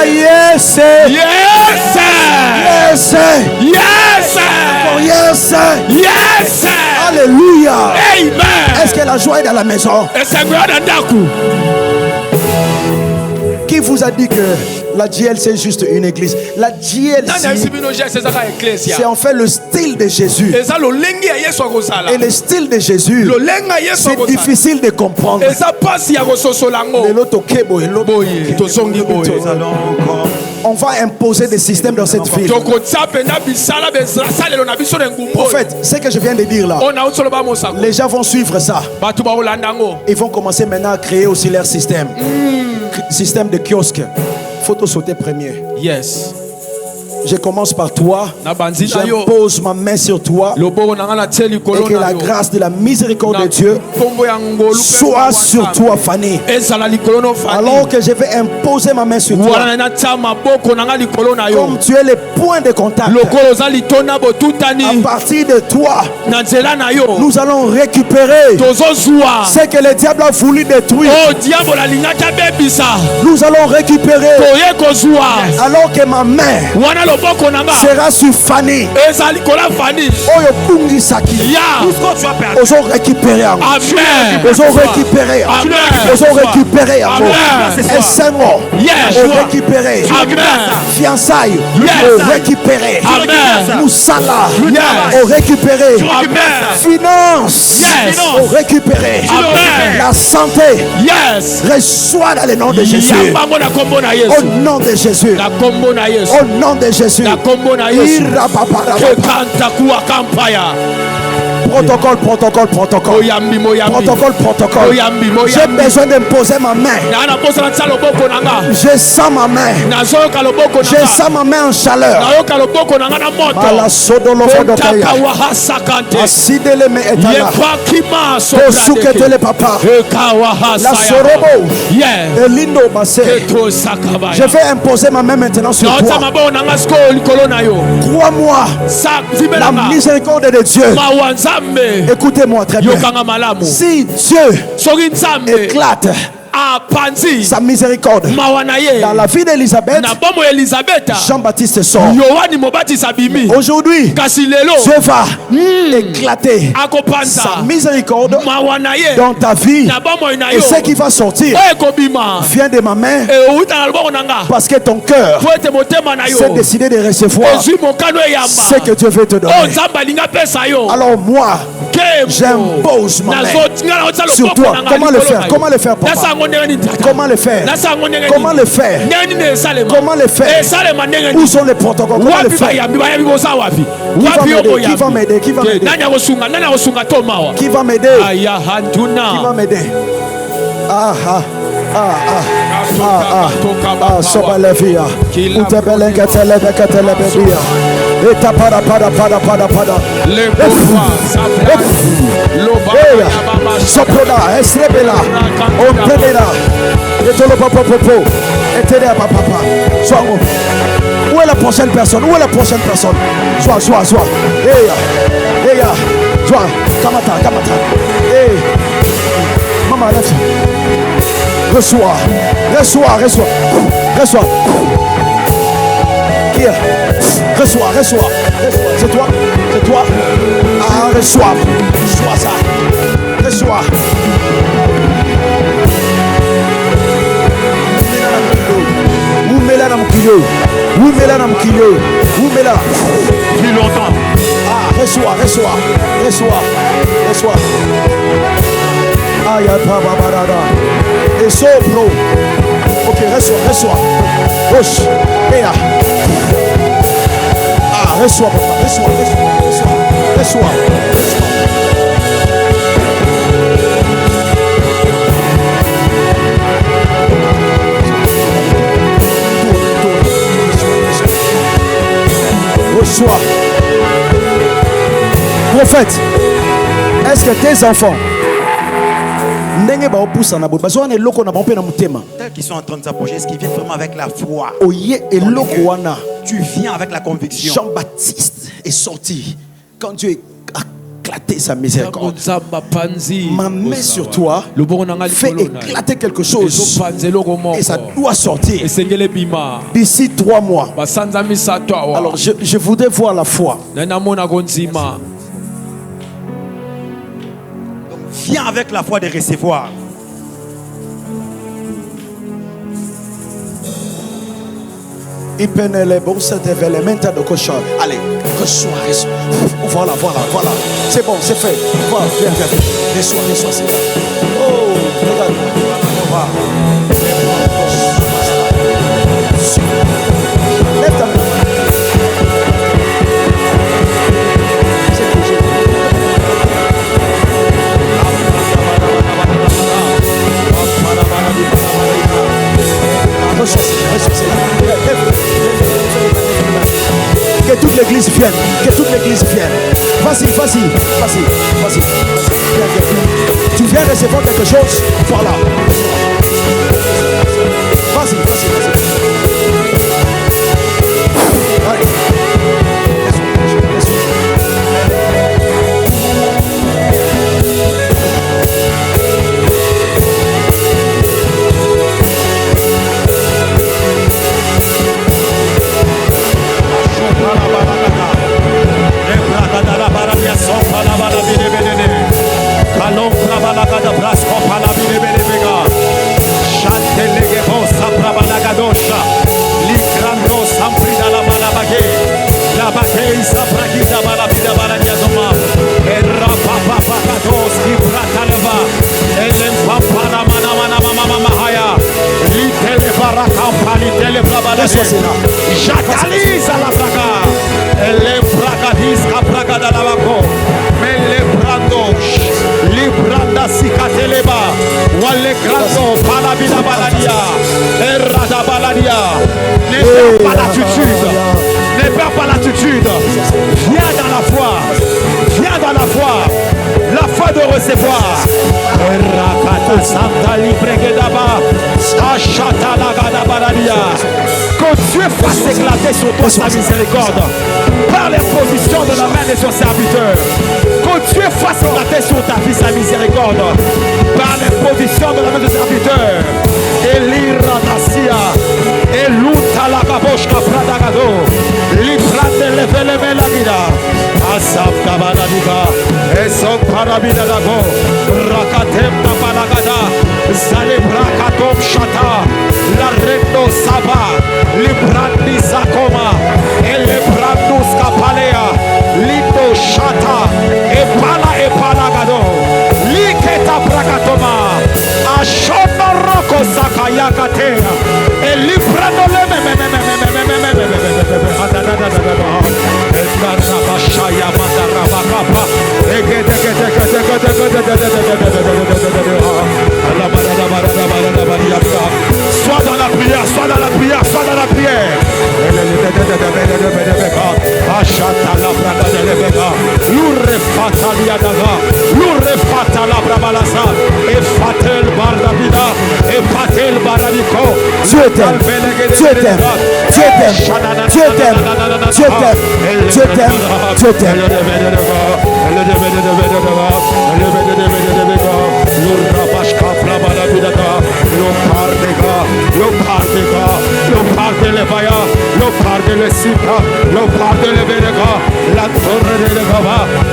Yes. Yes. Yes. Yes. Yes. Yes. Alléluia. Amen. Est-ce que la joie est dans la maison? Qui vous a dit que la GL c'est juste une église? La GL c'est en fait le style de Jésus. Et le style de Jésus, c'est difficile de comprendre. On va imposer des systèmes dans cette ville. En fait, ce que je viens de dire là, les gens vont suivre ça. Ils vont commencer maintenant à créer aussi leur système. Système de kiosque. Faut te sauter premier. Yes. Je commence par toi. J'impose ma main sur toi. Et que la grâce de la miséricorde de Dieu soit sur toi, Fanny. Alors que je vais imposer ma main sur toi. Comme tu es le point de contact. À partir de toi, nous allons récupérer ce que le diable a voulu détruire. Nous allons récupérer. Alors que ma main sera sur Fanny. Oyo bungi saki. Ils ont récupéré. Ils ont récupéré. Ils ont récupéré. Et c'est moi. Récupéré. Fiançailles. Récupéré. Moussala. Récupéré. Finance. Récupéré. La santé. Reçois dans le nom de Jésus. Au nom de Jésus. Au nom de Jésus. Protocole. J'ai besoin de poser ma main. Je sens ma main. Je sens ma main en chaleur. Je vais imposer ma main maintenant sur toi. Crois-moi, la miséricorde de Dieu. Écoutez-moi très bien. Si Dieu éclate sa miséricorde dans la vie d'Élisabeth, Jean-Baptiste sort. Aujourd'hui, Dieu va éclater sa miséricorde dans ta vie. Et ce qui va sortir vient de ma main, parce que ton cœur s'est décidé de recevoir ce que Dieu veut te donner. Alors moi, j'impose ma main sur toi. Comment le faire? Comment le faire, papa? Comment le faire? Comment le faire? Comment le faire? Où sont les protocoles? Comment le faire? Qui va m'aider? Qui va m'aider? Qui va m'aider? Qui va m'aider? Sobalevia. Utebelenga telebekatelebia. Eta para. Soproda, Esrebela, Ontebela, Etolo Popo, Etele Papa. Sois où est la prochaine personne? Où est la prochaine personne? Sois. Hey, sois. Kamata. Hey, maman, lève. Reçois. Here. Reçois. C'est toi. Ah, reçois ça. Reçois. Oumela na mkilo. Plus longtemps. Ah, reçois. Aïe, barada. Et sopro. Ok, reçois. Roche. Et là. Ah, reçois, papa. Reçois. reçois. Prophète, est-ce que tes enfants tels qui sont en train de s'approcher, est-ce qu'ils viennent vraiment avec la foi? Tu viens avec la conviction. Jean-Baptiste est sorti quand Dieu a éclaté sa miséricorde. Ma main sur toi fait éclater quelque chose et ça doit sortir d'ici 3 mois. Alors je voudrais voir la foi. Viens avec la foi de recevoir. Allez, reçois. Voilà. C'est bon, c'est fait. Voilà, viens. Reçois, c'est là. Oh, regarde. Lève ta main. Que toute l'église vienne. Vas-y. Viens. Tu viens recevoir quelque chose. Voilà. Vas-y. Allez. J'atalise à la braga. Elle bragadis capraga da lavako. Mais les brandos, les branda cicateleba. Wale grando palabina baladia. Errada baladia. Ne perds pas l'attitude. Viens dans la foi. La foi de recevoir. Rakata Santa Libregedaba. Achata Lagada Baladia. Que Dieu fasse éclater sur toi sa miséricorde par l'imposition de la main de son serviteur. Que Dieu fasse éclater sur ta vie sa miséricorde par l'imposition de la main de son serviteur. Elira Nasia, Eluta la Baboshka Pradagado, Librate Leveleme la Vida, Asaf Kabanadiga, Esok Parabida Dago, Rakatem Nabalagada, Zalebrakatom Shata, Larendo Saba, Librandi Sakoma, Elebrandus Kapalea, Lindo Shata, Epalagado, Liketa Brakatoma, Ashona Roko Sakayakatea, Elibrando Sois dans la prière. Achata la brada de lebega, l'urre fatalia daga, l'urre fatala brabalasa, et fatel bardabida, et fatel baradiko. Dieu t'aime.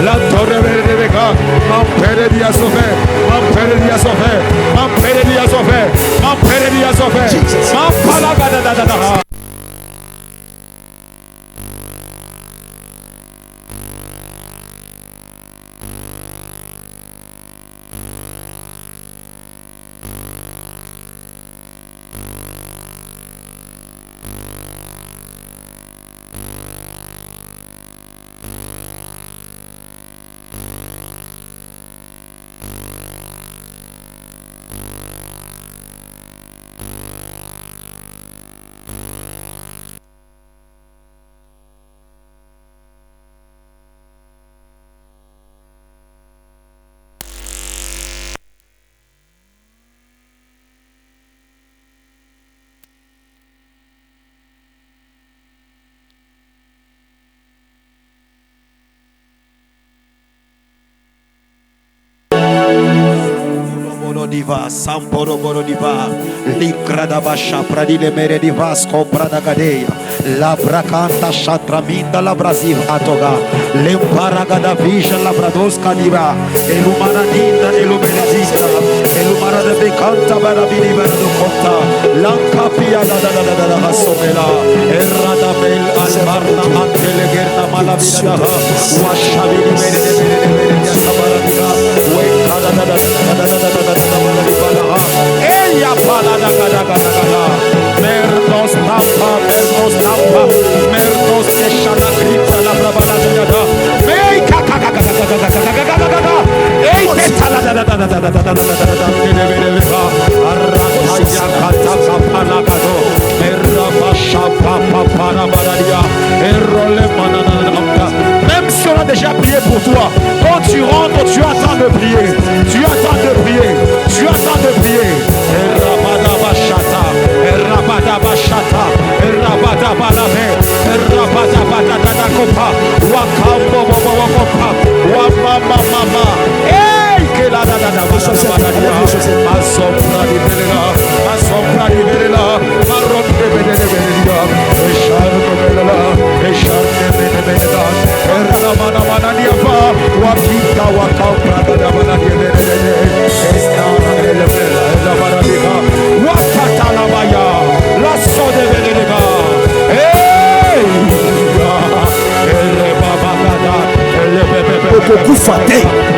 La torre de Rebecca, Mampere di Asofe, Mampere di Asofe, Mampere di Asofe, Mampere di Asofe, Mampala. diva, Samporo Borodiva, Likradabasha, Pradile Meredivas, Compradagadea, La Bracanta Shatraminda, La Brasil Atoga, Lemparagada Visha, La Bradosca Diva, Elumanadinda, Elumenadista, Elumara de Becanta, Barabini Verducota, Lancapia da Somela, Erradabel, Albarna, Antelegerna, Malavida, Washabini, Meredia, Sabaradina, Eya palada gada mernos tampa mernos eshala kripta la brabana jada ei kaka ei tetala arrata kata kapana gado merraba shapa para baradia errole manana amda. Même si on a déjà prié pour toi, quand tu rentres, tu attends de prier. Tu attends de prier. Tu attends de prier. Errabadabashata, Errabadabashata, Errabadabalave, Errabadabadadakopa, Wakambo Wakopa, Wamama. Hey, Keladada, Asombra di Belela, Asombra di Belela, Maron de Belela, Echarno Belela, Echarne Belela, Erramana Manadiapa, Wakita Wakapra, Manadiele, Estana Elebela, Elabaradiga, Wakatalabaya, Lasso de Belega, hey, Elebabagada, Elebebe,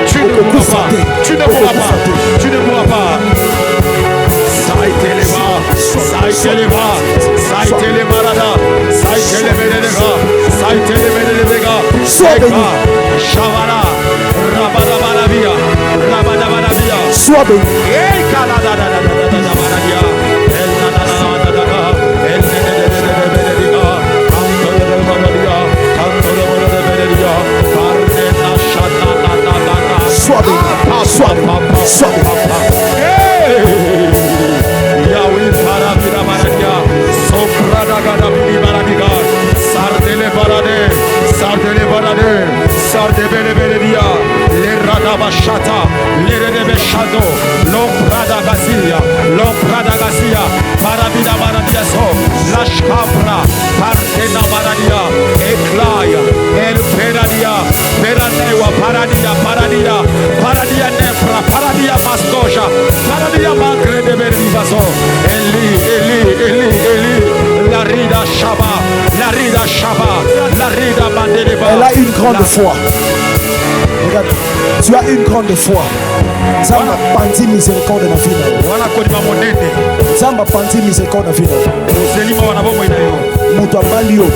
tu ne mourras pas, tu ne mourras pas, tu ne mourras pas. Sois béni. Sois Yahweh Parabira Maradia, Soprada Gadabini Maradiga, Sardele Barade, Sardebele Beredia, Le Radabashata, Le Redebeshado, Lomprada Gazia, Parabida Maradiaso, Lashkabra, Partena Maradia, Eklaya, El Peradia, Peranewa, Paradia Nefra, Paradia Mastoja, Paradia Magre de Berivaso, Eli, la Rida Shaba, la Rida Mandeleba. Elle a une grande foi. Regarde, tu as une grande foi. Zamba pandi miséricorde na fina. Wana kodima monene. Zamba pandi miséricorde na fina. Ozelima wana bomo ina yo. Muto abali yo.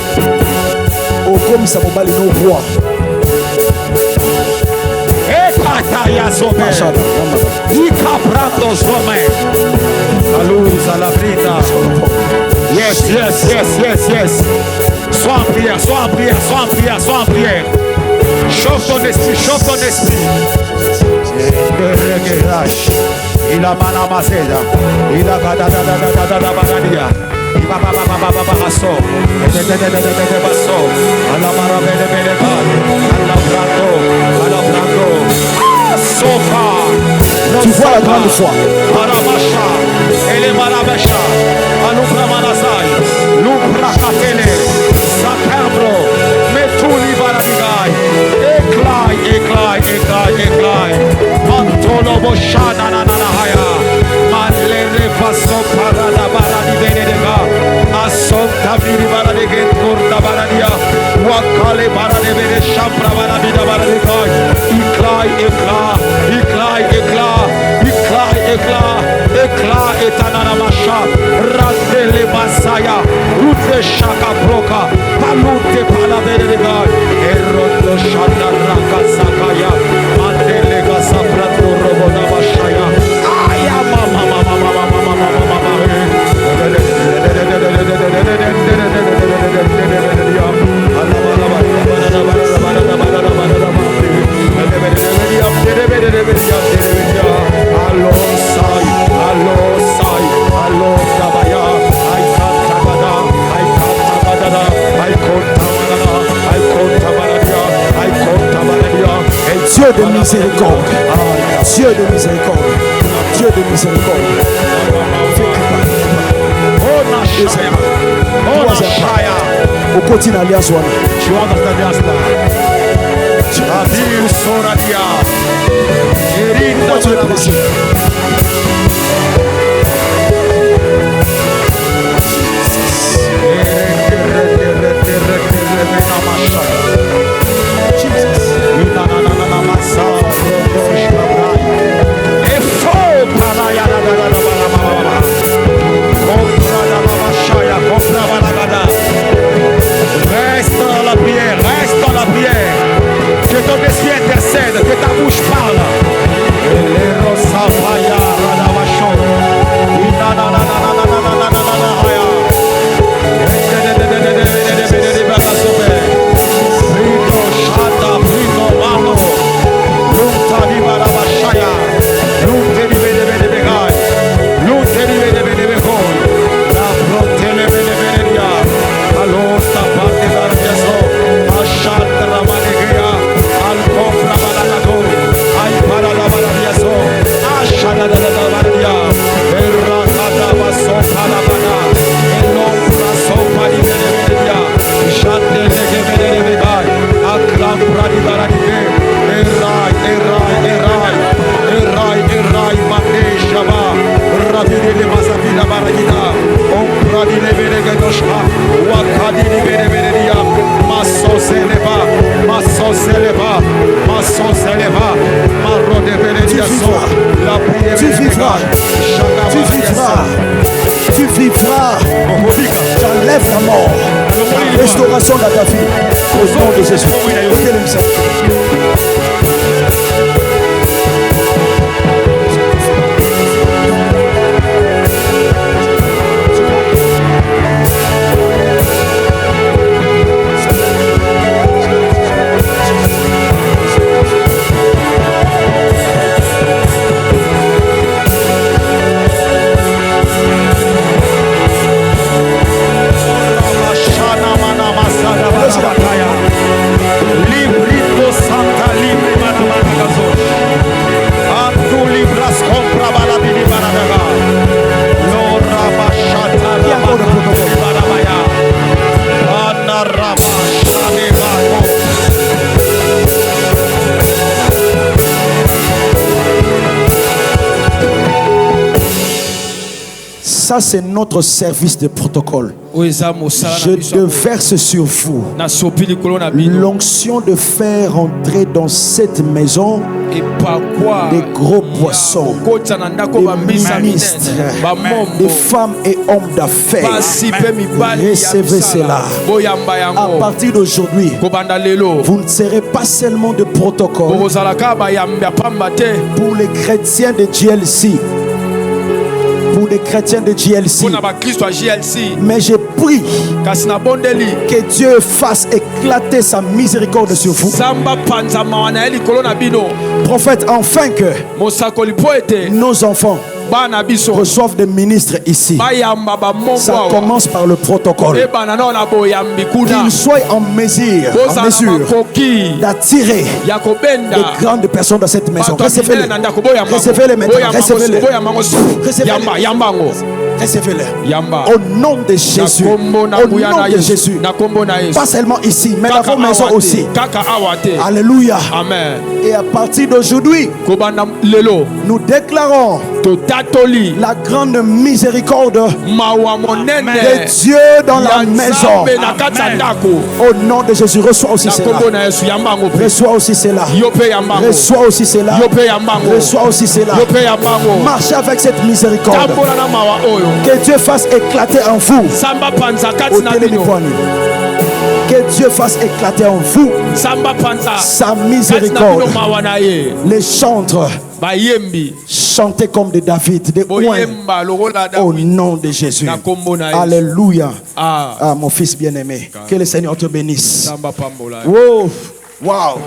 Okomisa mobali no roi. Ekataya sobe. Ikabrando sobe. Kaluza la brita. Yes. Sois en prière. Chauffe ton esprit. Il a manamazeda. Il a gadada bagadia. Il va basso. Alla maravede alla brando. Sofa. Tu vois la grande foi. Aramasha. Ele marabasha. Alubra manasai. Lubra katele. Sakambro. Metuli baradigai. Éclair. Mantolo boshana na haya. Manlere paso parada baradi benedega. Asom tabiri barade genkurda baradia. Wakale barade bene shambra barabida baradigai. Éclat etanana masha. Randele masaya. Ute shaka broka. Palute palabedegai. Erodo shanda raka sakaya. Mandele gasaprato robona bashaya. Aya mama. Dieu de miséricorde. Dieu de Miséricorde. Au quotidien, alliance. Tu entres dans l'alliance là. Adil Soradia. Pourquoi tu es blessé? Reste dans la prière, reste dans la prière. Que ton esprit intercède, que ta bouche parle. Tu vivras. J'enlève la mort. La restauration dans ta vie. Au nom de Jésus. Ça, c'est notre service de protocole. Je déverse sur vous l'onction de faire entrer dans cette maison des gros poissons, des ministres, des femmes et hommes d'affaires. Recevez cela. À partir d'aujourd'hui, vous ne serez pas seulement de protocole pour les chrétiens de GLC. Pour les chrétiens de GLC. Mais je prie que Dieu fasse éclater sa miséricorde sur vous. Prophète, enfin que nos enfants reçoivent des ministres ici. Ça commence par le protocole. Qu'ils soient en mesure d'attirer de grandes personnes dans cette maison. Recevez-les. Recevez-les maintenant. Recevez-les. Recevez-les. Recevez-les. Au nom de Jésus. Au nom de Jésus. Pas seulement ici, mais dans vos maisons aussi. Alléluia. Amen. Et à partir d'aujourd'hui, nous déclarons la grande miséricorde de Dieu dans la maison. Au nom de Jésus, reçois aussi cela. Reçois aussi cela. Reçois aussi cela. Reçois aussi cela. Marchez avec cette miséricorde. Que Dieu fasse éclater en vous. Que Dieu fasse éclater en vous sa miséricorde. Les chantres chanter comme de David, de oint, au nom de Jésus. Alléluia. Ah, mon fils bien-aimé, que le Seigneur te bénisse. Wow. Wow.